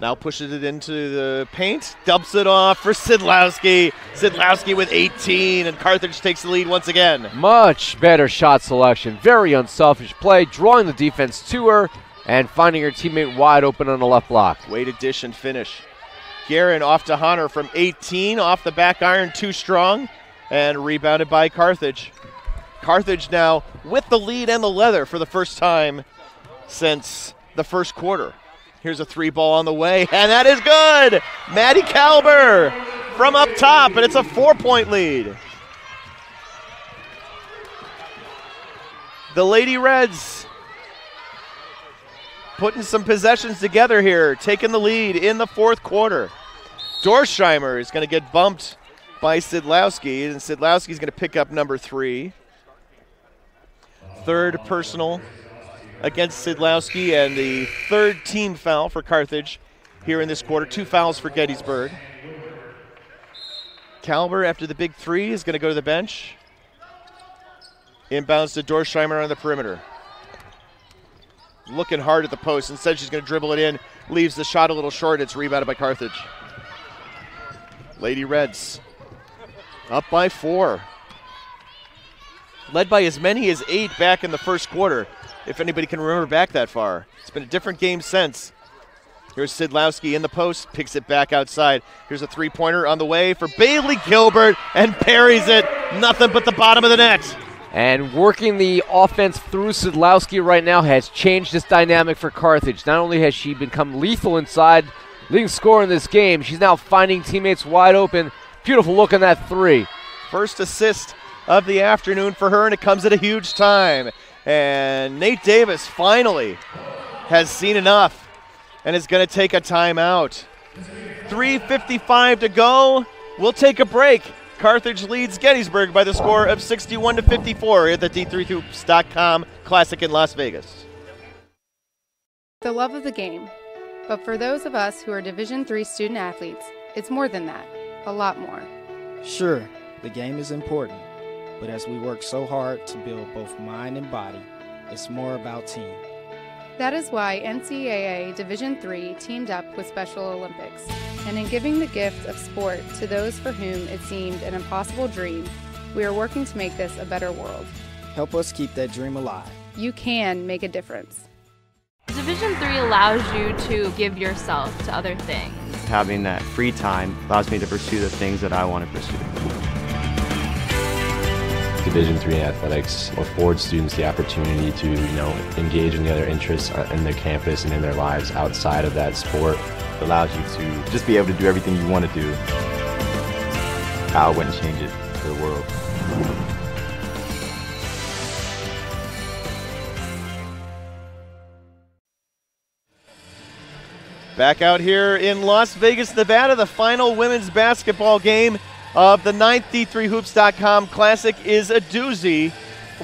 Now pushes it into the paint, dumps it off for Sidlowski. Sidlowski with 18, and Carthage takes the lead once again. Much better shot selection. Very unselfish play, drawing the defense to her and finding her teammate wide open on the left block. Weighted dish and finish. Guerin off to Honor from 18, off the back iron, too strong, and rebounded by Carthage. Carthage now with the lead and the leather for the first time since the first quarter. Here's a 3 ball on the way, and that is good! Maddie Calber from up top, and it's a 4-point lead. The Lady Reds putting some possessions together here, taking the lead in the 4th quarter. Dorsheimer is going to get bumped by Sidlowski, and Sidlowski is going to pick up number 3. 3rd personal against Sidlowski, and the 3rd team foul for Carthage here in this quarter. 2 fouls for Gettysburg. Calber, after the big 3, is going to go to the bench. Inbounds to Dorsheimer on the perimeter. Looking hard at the post. Instead, she's going to dribble it in. Leaves the shot a little short. It's rebounded by Carthage. Lady Reds up by 4. Led by as many as 8 back in the first quarter, if anybody can remember back that far. It's been a different game since. Here's Sidlowski in the post, picks it back outside. Here's a 3-pointer on the way for Bailey Gilbert, and parries it. Nothing but the bottom of the net. And working the offense through Sidlowski right now has changed this dynamic for Carthage. Not only has she become lethal inside leading scorer in this game. She's now finding teammates wide open. Beautiful look on that three. First assist of the afternoon for her, and it comes at a huge time. And Nate Davis finally has seen enough and is going to take a timeout. 3:55 to go. We'll take a break. Carthage leads Gettysburg by the score of 61-54 at the D3Hoops.com Classic in Las Vegas. The love of the game. But for those of us who are Division III student athletes, it's more than that, a lot more. Sure, the game is important, but as we work so hard to build both mind and body, it's more about team. That is why NCAA Division III teamed up with Special Olympics. And in giving the gift of sport to those for whom it seemed an impossible dream, we are working to make this a better world. Help us keep that dream alive. You can make a difference. Division III allows you to give yourself to other things. Having that free time allows me to pursue the things that I want to pursue. Division III athletics affords students the opportunity to, engage in the other interests in their campus and in their lives outside of that sport. It allows you to just be able to do everything you want to do. I wouldn't change it for the world. Back out here in Las Vegas, Nevada, the final women's basketball game of the 9th D3Hoops.com Classic is a doozy.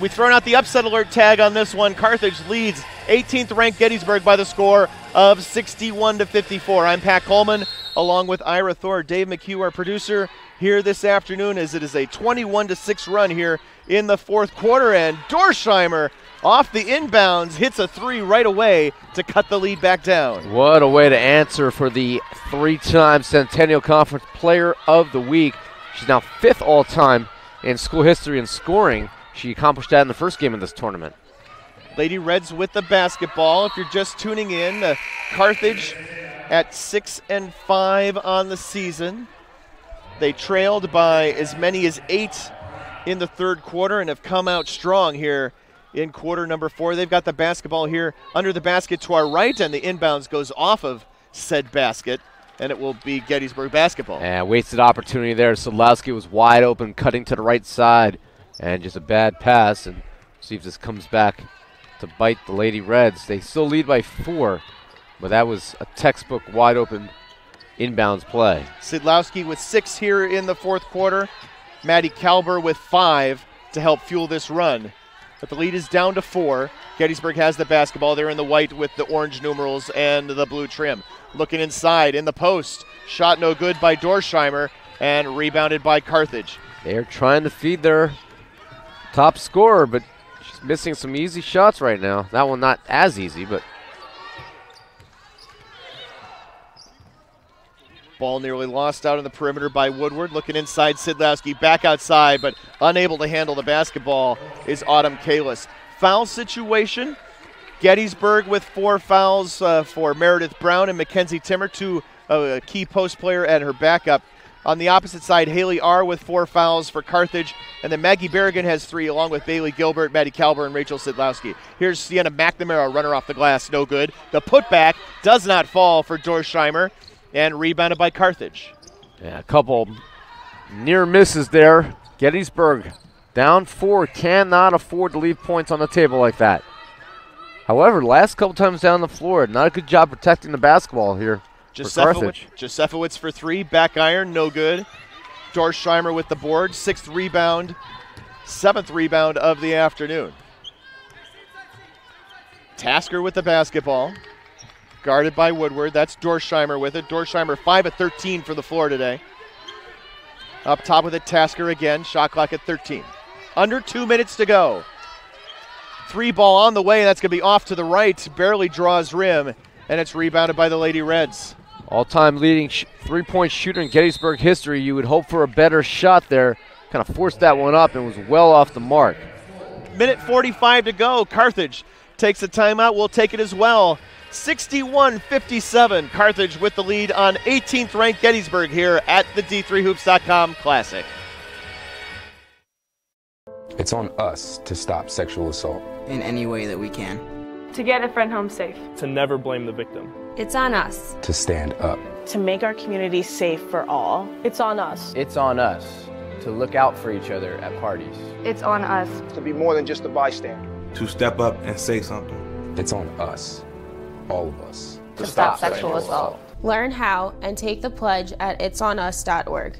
We've thrown out the upset alert tag on this one. Carthage leads 18th ranked Gettysburg by the score of 61-54. I'm Pat Coleman along with Ira Thor. Dave McHugh, our producer, here this afternoon as it is a 21-6 run here in the fourth quarter. And Dorsheimer off the inbounds hits a three right away to cut the lead back down. What a way to answer for the three-time Centennial Conference Player of the Week. She's now 5th all-time in school history in scoring. She accomplished that in the first game of this tournament. Lady Reds with the basketball. If you're just tuning in, Carthage at 6-5 on the season. They trailed by as many as 8 in the third quarter and have come out strong here in quarter number 4. They've got the basketball here under the basket to our right, and the inbounds goes off of said basket, and it will be Gettysburg basketball. And wasted opportunity there. Sadlowski was wide open, cutting to the right side, and just a bad pass. And see if this comes back to bite the Lady Reds. They still lead by 4, but that was a textbook wide open inbounds play. Sadlowski with 6 here in the fourth quarter. Maddie Kalber with 5 to help fuel this run. But the lead is down to 4. Gettysburg has the basketball. They're in the white with the orange numerals and the blue trim. Looking inside in the post. Shot no good by Dorsheimer and rebounded by Carthage. They're trying to feed their top scorer, but she's missing some easy shots right now. That one not as easy, but. Ball nearly lost out on the perimeter by Woodward. Looking inside, Sadlowski back outside, but unable to handle the basketball is Autumn Kalis. Foul situation. Gettysburg with 4 fouls for Meredith Brown and Mackenzie Timmer, 2 a key post player at her backup. On the opposite side, Haley R. with 4 fouls for Carthage, and then Maggie Berrigan has 3, along with Bailey Gilbert, Maddie Kalber, and Rachel Sadlowski. Here's Sienna McNamara, runner off the glass, no good. The putback does not fall for Dorsheimer, and rebounded by Carthage. Yeah, a couple near misses there. Gettysburg down 4, cannot afford to leave points on the table like that. However, last couple times down the floor, not a good job protecting the basketball here for Carthage. Josefowicz for 3, back iron, no good. Dorsheimer with the board, 6th rebound, 7th rebound of the afternoon. Tasker with the basketball. Guarded by Woodward. That's Dorsheimer with it. Dorsheimer 5 of 13 from the floor today. Up top with it, Tasker again. Shot clock at 13. Under 2 minutes to go. 3 ball on the way. That's going to be off to the right. Barely draws rim. And it's rebounded by the Lady Reds. All-time leading three-point shooter in Gettysburg history. You would hope for a better shot there. Kind of forced that one up and was well off the mark. Minute 45 to go. Carthage takes a timeout. We'll take it as well. 61-57, Carthage with the lead on 18th ranked Gettysburg here at the D3Hoops.com Classic. It's on us to stop sexual assault in any way that we can. To get a friend home safe. To never blame the victim. It's on us to stand up. to make our community safe for all. It's on us. It's on us to look out for each other at parties. It's on us to be more than just a bystander. To step up and say something. It's on us, all of us. To stop sexual assault. Learn how and take the pledge at itsonus.org.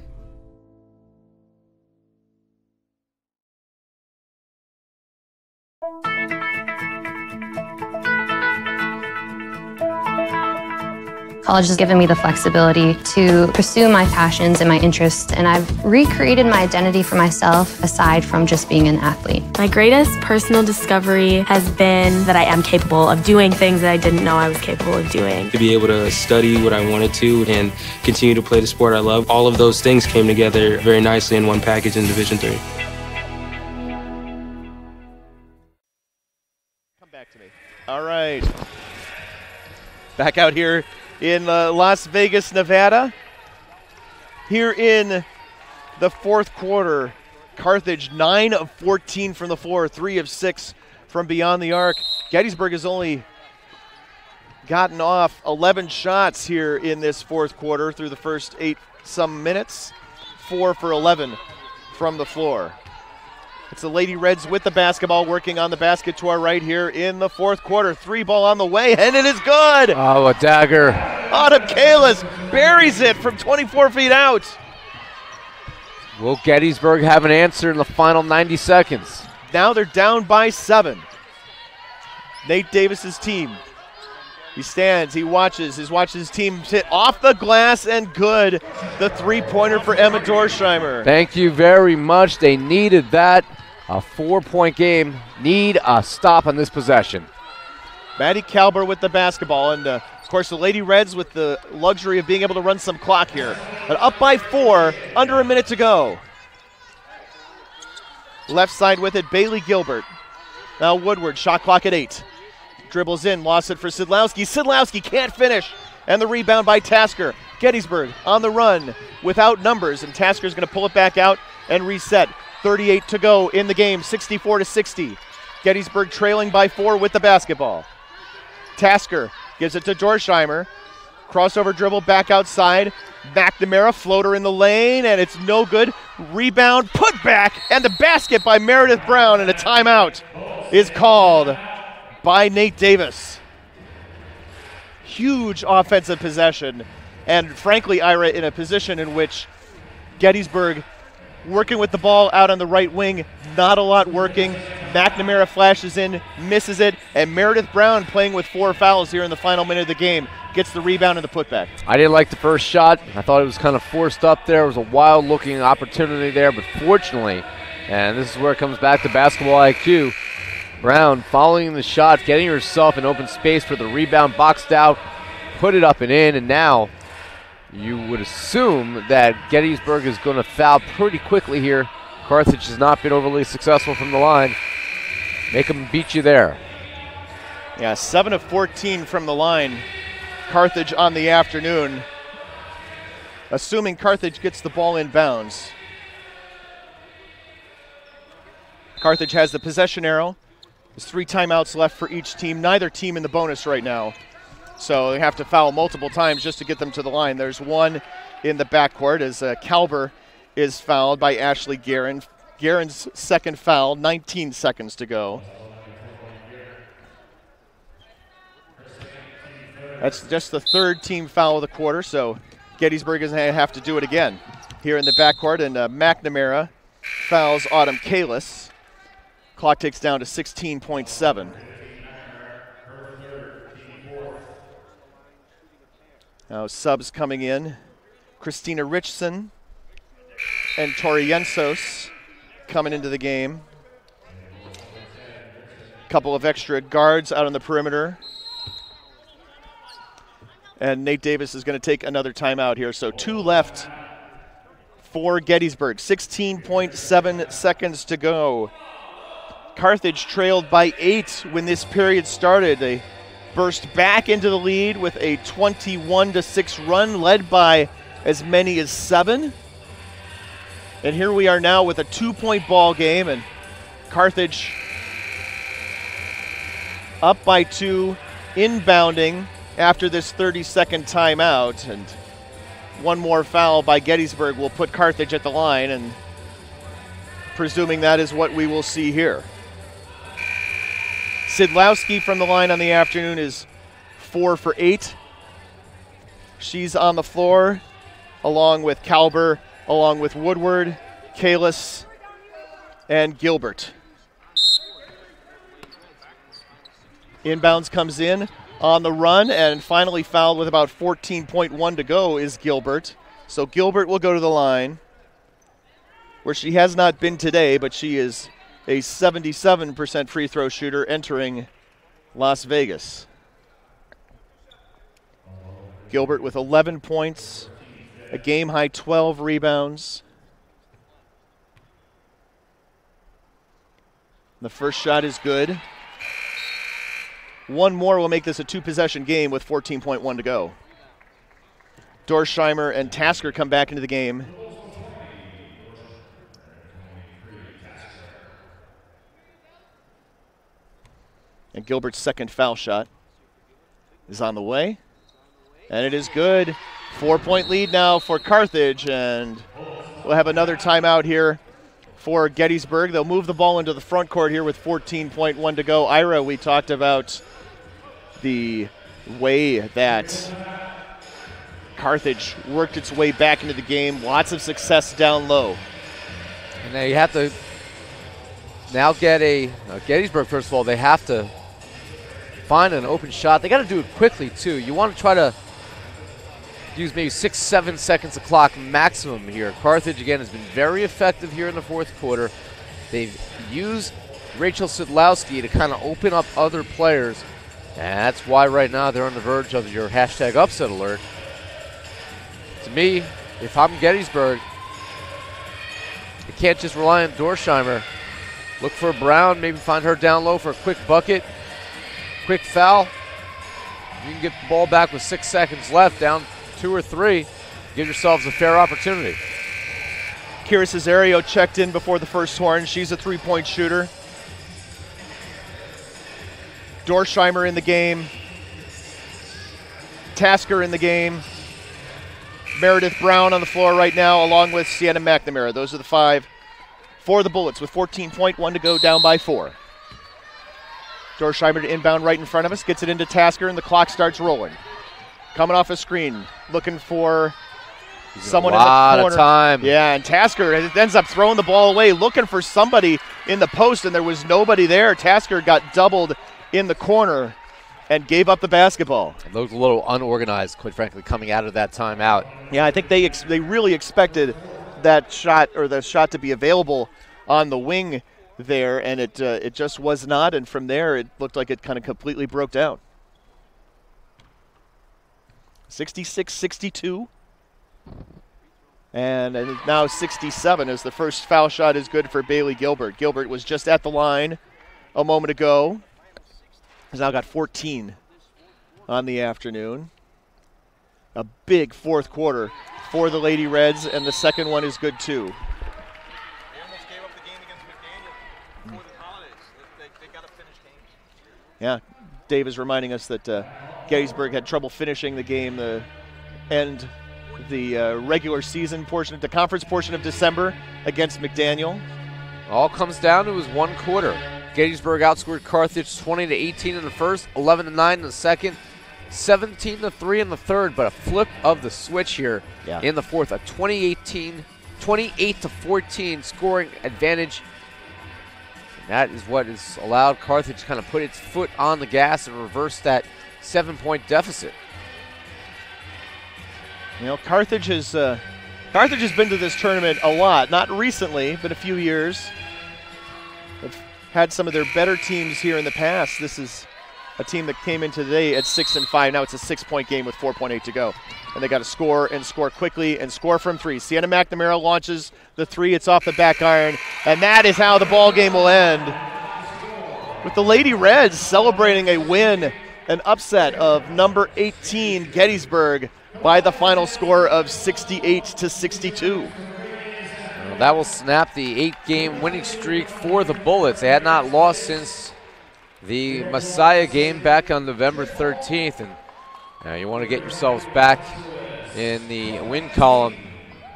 College has given me the flexibility to pursue my passions and my interests, and I've recreated my identity for myself aside from just being an athlete. My greatest personal discovery has been that I am capable of doing things that I didn't know I was capable of doing. To be able to study what I wanted to and continue to play the sport I love, all of those things came together very nicely in one package in Division III. Come back to me. All right. Back out here in Las Vegas, Nevada. Here in the fourth quarter, Carthage 9 of 14 from the floor, 3 of 6 from beyond the arc. Gettysburg has only gotten off 11 shots here in this fourth quarter through the first 8 some minutes, 4 for 11 from the floor. It's the Lady Reds with the basketball, working on the basket to our right here in the fourth quarter. 3 ball on the way, and it is good. Oh, a dagger. Autumn Kalis buries it from 24 feet out. Will Gettysburg have an answer in the final 90 seconds? Now they're down by 7. Nate Davis's team. He stands, he watches his team hit off the glass, and good. The 3-pointer for Emma Dorsheimer. Thank you very much. They needed that. A 4-point game. Need a stop on this possession. Maddie Kalber with the basketball, and of course the Lady Reds with the luxury of being able to run some clock here. But up by 4, under a minute to go. Left side with it, Bailey Gilbert. Now Woodward, shot clock at 8. Dribbles in, lost it for Sidlowski. Sidlowski can't finish. And the rebound by Tasker. Gettysburg on the run without numbers, and Tasker's going to pull it back out and reset. 38 to go in the game, 64-60. Gettysburg trailing by 4 with the basketball. Tasker gives it to Dorsheimer. Crossover dribble back outside. McNamara, floater in the lane, and it's no good. Rebound, put back, and the basket by Meredith Brown, and a timeout is called by Nate Davis. Huge offensive possession, and frankly, Ira, in a position in which Gettysburg working with the ball out on the right wing, not a lot working. McNamara flashes in, misses it, and Meredith Brown, playing with 4 fouls here in the final minute of the game, gets the rebound and the putback. I didn't like the first shot. I thought it was kind of forced up there. It was a wild-looking opportunity there, but fortunately, and this is where it comes back to basketball IQ, Brown following the shot, getting herself in open space for the rebound, boxed out, put it up and in, and now you would assume that Gettysburg is going to foul pretty quickly here. Carthage has not been overly successful from the line. Make them beat you there. Yeah, 7 of 14 from the line. Carthage on the afternoon. Assuming Carthage gets the ball in bounds. Carthage has the possession arrow. There's 3 timeouts left for each team. Neither team in the bonus right now. So they have to foul multiple times just to get them to the line. There's one in the backcourt as Kalber is fouled by Ashley Guerin. Guerin's second foul, 19 seconds to go. That's just the 3rd team foul of the quarter, so Gettysburg is going to have to do it again here in the backcourt, and McNamara fouls Autumn Kalis. Clock ticks down to 16.7. Now subs coming in. Christina Richson and Tori Yensos coming into the game. Couple of extra guards out on the perimeter. And Nate Davis is going to take another timeout here. So 2 left for Gettysburg. 16.7 seconds to go. Carthage trailed by 8 when this period started. They burst back into the lead with a 21-6 run, led by as many as 7. And here we are now with a 2-point ball game, and Carthage up by 2, inbounding after this 30-second timeout. And one more foul by Gettysburg will put Carthage at the line, and presuming that is what we will see here. Sidlowski from the line on the afternoon is 4 for 8. She's on the floor along with Kalber, along with Woodward, Kalis, and Gilbert. Inbounds comes in on the run, and finally fouled with about 14.1 to go is Gilbert. So Gilbert will go to the line, where she has not been today, but she is a 77% free throw shooter entering Las Vegas. Gilbert with 11 points, a game-high 12 rebounds. The first shot is good. One more will make this a two-possession game with 14.1 to go. Dorsheimer and Tasker come back into the game. And Gilbert's second foul shot is on the way. And it is good. 4-point lead now for Carthage, and we'll have another timeout here for Gettysburg. They'll move the ball into the front court here with 14.1 to go. Ira, we talked about the way that Carthage worked its way back into the game. Lots of success down low. And they have to now get a Gettysburg, first of all, they have to find an open shot. They got to do it quickly, too. You want to try to use maybe 6-7 seconds of clock maximum here. Carthage, again, has been very effective here in the fourth quarter. They've used Rachel Sidlowski to kind of open up other players, and that's why right now they're on the verge of your hashtag upset alert. To me, if I'm Gettysburg, you can't just rely on Dorsheimer. Look for Brown, maybe find her down low for a quick bucket, quick foul. You can get the ball back with 6 seconds left, down 2 or 3. Give yourselves a fair opportunity. Kira Cesario checked in before the first horn. She's a three-point shooter. Dorsheimer in the game. Tasker in the game. Meredith Brown on the floor right now, along with Sienna McNamara. Those are the 5 for the Bullets with 14.1 to go, down by 4. Dorsheimer to inbound right in front of us, gets it into Tasker, and the clock starts rolling. Coming off a screen, looking for someone in the corner. A lot of time. Yeah, and Tasker ends up throwing the ball away, looking for somebody in the post, and there was nobody there. Tasker got doubled in the corner and gave up the basketball. It looked a little unorganized, quite frankly, coming out of that timeout. Yeah, I think they really expected that shot, or the shot, to be available on the wing there, and it just was not, and from there it looked like it kind of completely broke down. 66-62. And now 67 as the first foul shot is good for Bailey Gilbert. Gilbert was just at the line a moment ago. Has now got 14 on the afternoon. A big fourth quarter for the Lady Reds, and the second one is good too. Yeah, Dave is reminding us that Gettysburg had trouble finishing the game, the regular season portion, the conference portion of December against McDaniel. All comes down to his one quarter. Gettysburg outscored Carthage 20-18 in the first, 11-9 in the second, 17-3 in the third, but a flip of the switch here in the fourth, a 28-14 scoring advantage. And that is what has allowed Carthage to kind of put its foot on the gas and reverse that 7-point deficit. You know, Carthage has been to this tournament a lot, not recently, but a few years. They've had some of their better teams here in the past. This is a team that came in today at 6-5. Now it's a 6-point game with 4.8 to go. And they got to score and score quickly and score from 3. Sienna McNamara launches the 3. It's off the back iron. And that is how the ball game will end. With the Lady Reds celebrating a win, an upset of number 18 Gettysburg by the final score of 68-62. Well, that will snap the 8-game winning streak for the Bullets. They had not lost since the Messiah game back on November 13th. And you want to get yourselves back in the win column.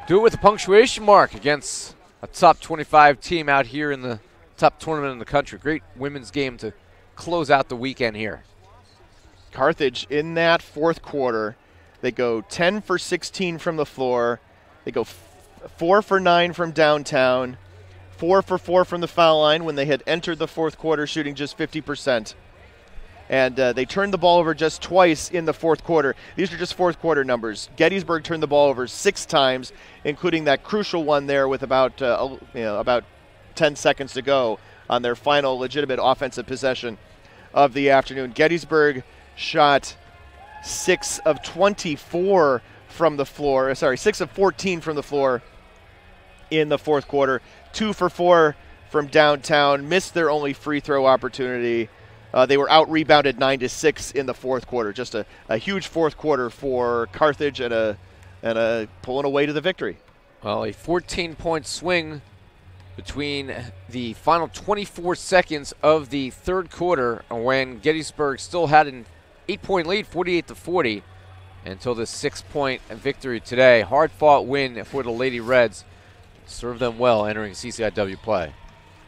Do it with a punctuation mark against a top 25 team out here in the top tournament in the country. Great women's game to close out the weekend here. Carthage in that fourth quarter, they go 10 for 16 from the floor. They go 4 for 9 from downtown, 4 for 4 from the foul line when they had entered the fourth quarter shooting just 50%. And they turned the ball over just twice in the fourth quarter. These are just fourth quarter numbers. Gettysburg turned the ball over 6 times, including that crucial one there with about 10 seconds to go on their final legitimate offensive possession of the afternoon. Gettysburg shot 6 of 24 from the floor. 6 of 14 from the floor in the fourth quarter. 2 for 4 from downtown. Missed their only free throw opportunity. They were out-rebounded 9-6 in the fourth quarter. Just a huge fourth quarter for Carthage and a pulling away to the victory. Well, a 14-point swing between the final 24 seconds of the third quarter when Gettysburg still had an 8-point lead, 48-40, until this 6-point victory today. Hard-fought win for the Lady Reds. Served them well entering CCIW play.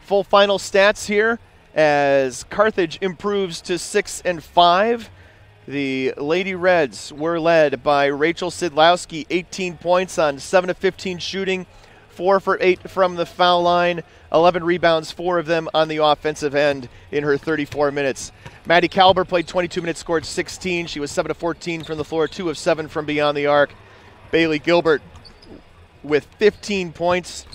Full final stats here. As Carthage improves to 6-5, the Lady Reds were led by Rachel Sidlowski, 18 points on 7 of 15 shooting, 4 for 8 from the foul line, 11 rebounds, 4 of them on the offensive end in her 34 minutes. Maddie Kalber played 22 minutes, scored 16. She was 7 of 14 from the floor, 2 of 7 from beyond the arc. Bailey Gilbert with 15 points,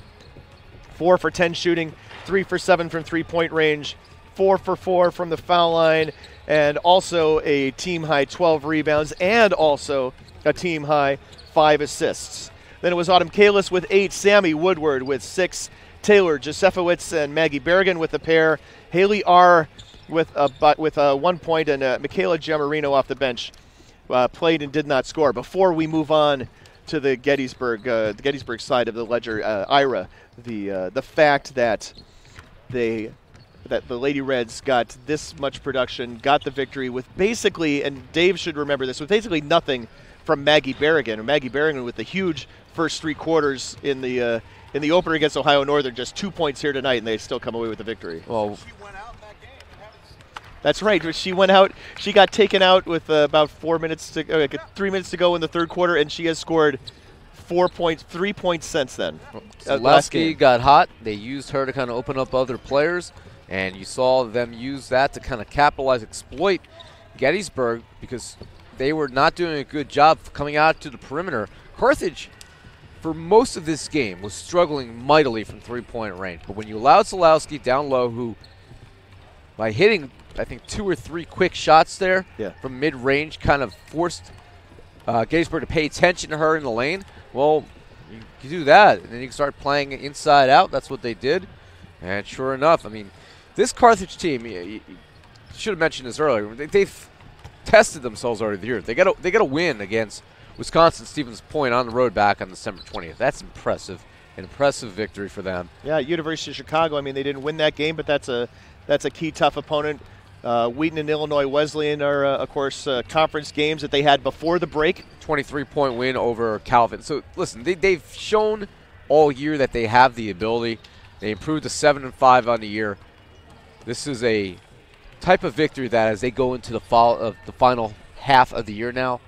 4 for 10 shooting, 3 for 7 from three-point range, 4 for 4 from the foul line, and also a team-high 12 rebounds, and also a team-high 5 assists. Then it was Autumn Kalis with 8, Sammy Woodward with 6, Taylor Josefowitz and Maggie Berrigan with a pair, Haley R. with 1 point, and Michaela Giammarino off the bench played and did not score. Before we move on to the Gettysburg side of the ledger, Ira, the fact that the Lady Reds got this much production, got the victory with basically, and Dave should remember this, with basically nothing from Maggie Berrigan. Maggie Berrigan with the huge first 3 quarters in the opener against Ohio Northern, just 2 points here tonight, and they still come away with the victory. Well, that's right. She went out. She got taken out with about 3 minutes to go in the third quarter, and she has scored 3 points since then. Lasky got hot. They used her to kind of open up other players, and you saw them use that to kind of capitalize, exploit Gettysburg because they were not doing a good job coming out to the perimeter. Carthage, for most of this game, was struggling mightily from three-point range. But when you allowed Solowski down low, who, by hitting, I think, 2 or 3 quick shots there from mid-range, kind of forced Gettysburg to pay attention to her in the lane. Well, you do that, and then you can start playing inside out. That's what they did. And sure enough, I mean, this Carthage team, you should have mentioned this earlier, they've tested themselves already this year. They got a win against Wisconsin Stevens Point on the road back on December 20th. That's impressive. An impressive victory for them. Yeah, University of Chicago, I mean, they didn't win that game, but that's a key, tough opponent. Wheaton and Illinois Wesleyan are, of course, conference games that they had before the break. 23-point win over Calvin. So, listen, they've shown all year that they have the ability. They improved to 7-5 on the year. This is a type of victory that as they go into the final half of the year now,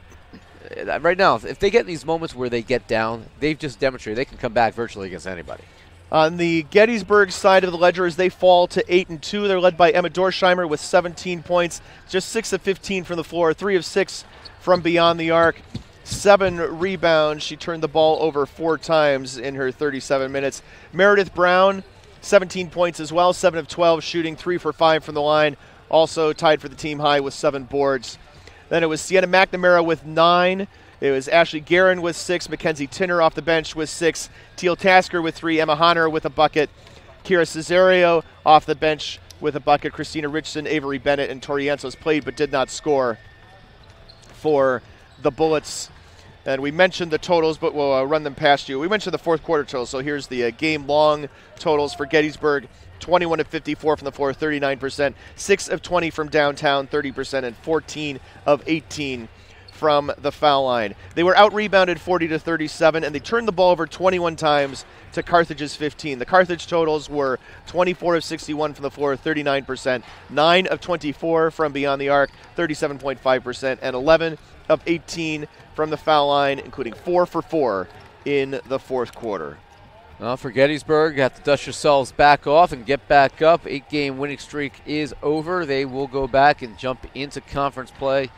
right now, if they get in these moments where they get down, they've just demonstrated they can come back virtually against anybody. On the Gettysburg side of the ledger, as they fall to 8-2, they're led by Emma Dorsheimer with 17 points, just 6 of 15 from the floor, 3 of 6 from beyond the arc, 7 rebounds. She turned the ball over 4 times in her 37 minutes. Meredith Brown, 17 points as well, 7 of 12 shooting, 3 for 5 from the line, also tied for the team high with 7 boards. Then it was Sienna McNamara with 9. It was Ashley Guerin with 6, Mackenzie Tinner off the bench with 6, Teal Tasker with 3, Emma Honor with a bucket, Kira Cesario off the bench with a bucket, Christina Richardson, Avery Bennett, and Tori Ensos played but did not score for the Bullets. And we mentioned the totals, but we'll run them past you. We mentioned the fourth quarter totals, so here's the game-long totals for Gettysburg. 21 of 54 from the floor, 39%, 6 of 20 from downtown, 30%, and 14 of 18 from the foul line. They were out-rebounded 40-37, and they turned the ball over 21 times to Carthage's 15. The Carthage totals were 24 of 61 from the floor, 39%, 9 of 24 from beyond the arc, 37.5%, and 11 of 18 from the foul line, including 4 for 4 in the fourth quarter. Well, for Gettysburg, you have to dust yourselves back off and get back up. 8-game winning streak is over. They will go back and jump into conference play.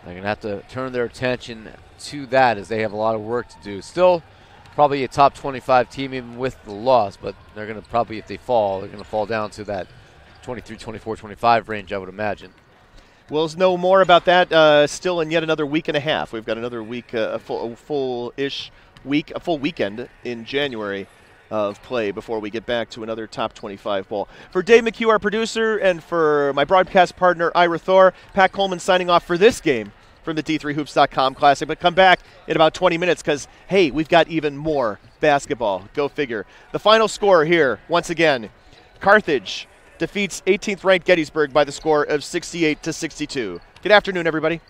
They're going to have to turn their attention to that as they have a lot of work to do. Still probably a top 25 team even with the loss, but they're going to probably, if they fall, they're going to fall down to that 23, 24, 25 range, I would imagine. We'll know more about that still in yet another week and a half. We've got another week, a full-ish week, a full weekend in January of play before we get back to another top 25 ball. For Dave McHugh, our producer, and for my broadcast partner, Ira Thor, Pat Coleman signing off for this game from the D3Hoops.com Classic. But come back in about 20 minutes because, hey, we've got even more basketball. Go figure. The final score here, once again, Carthage defeats 18th-ranked Gettysburg by the score of 68-62. Good afternoon, everybody.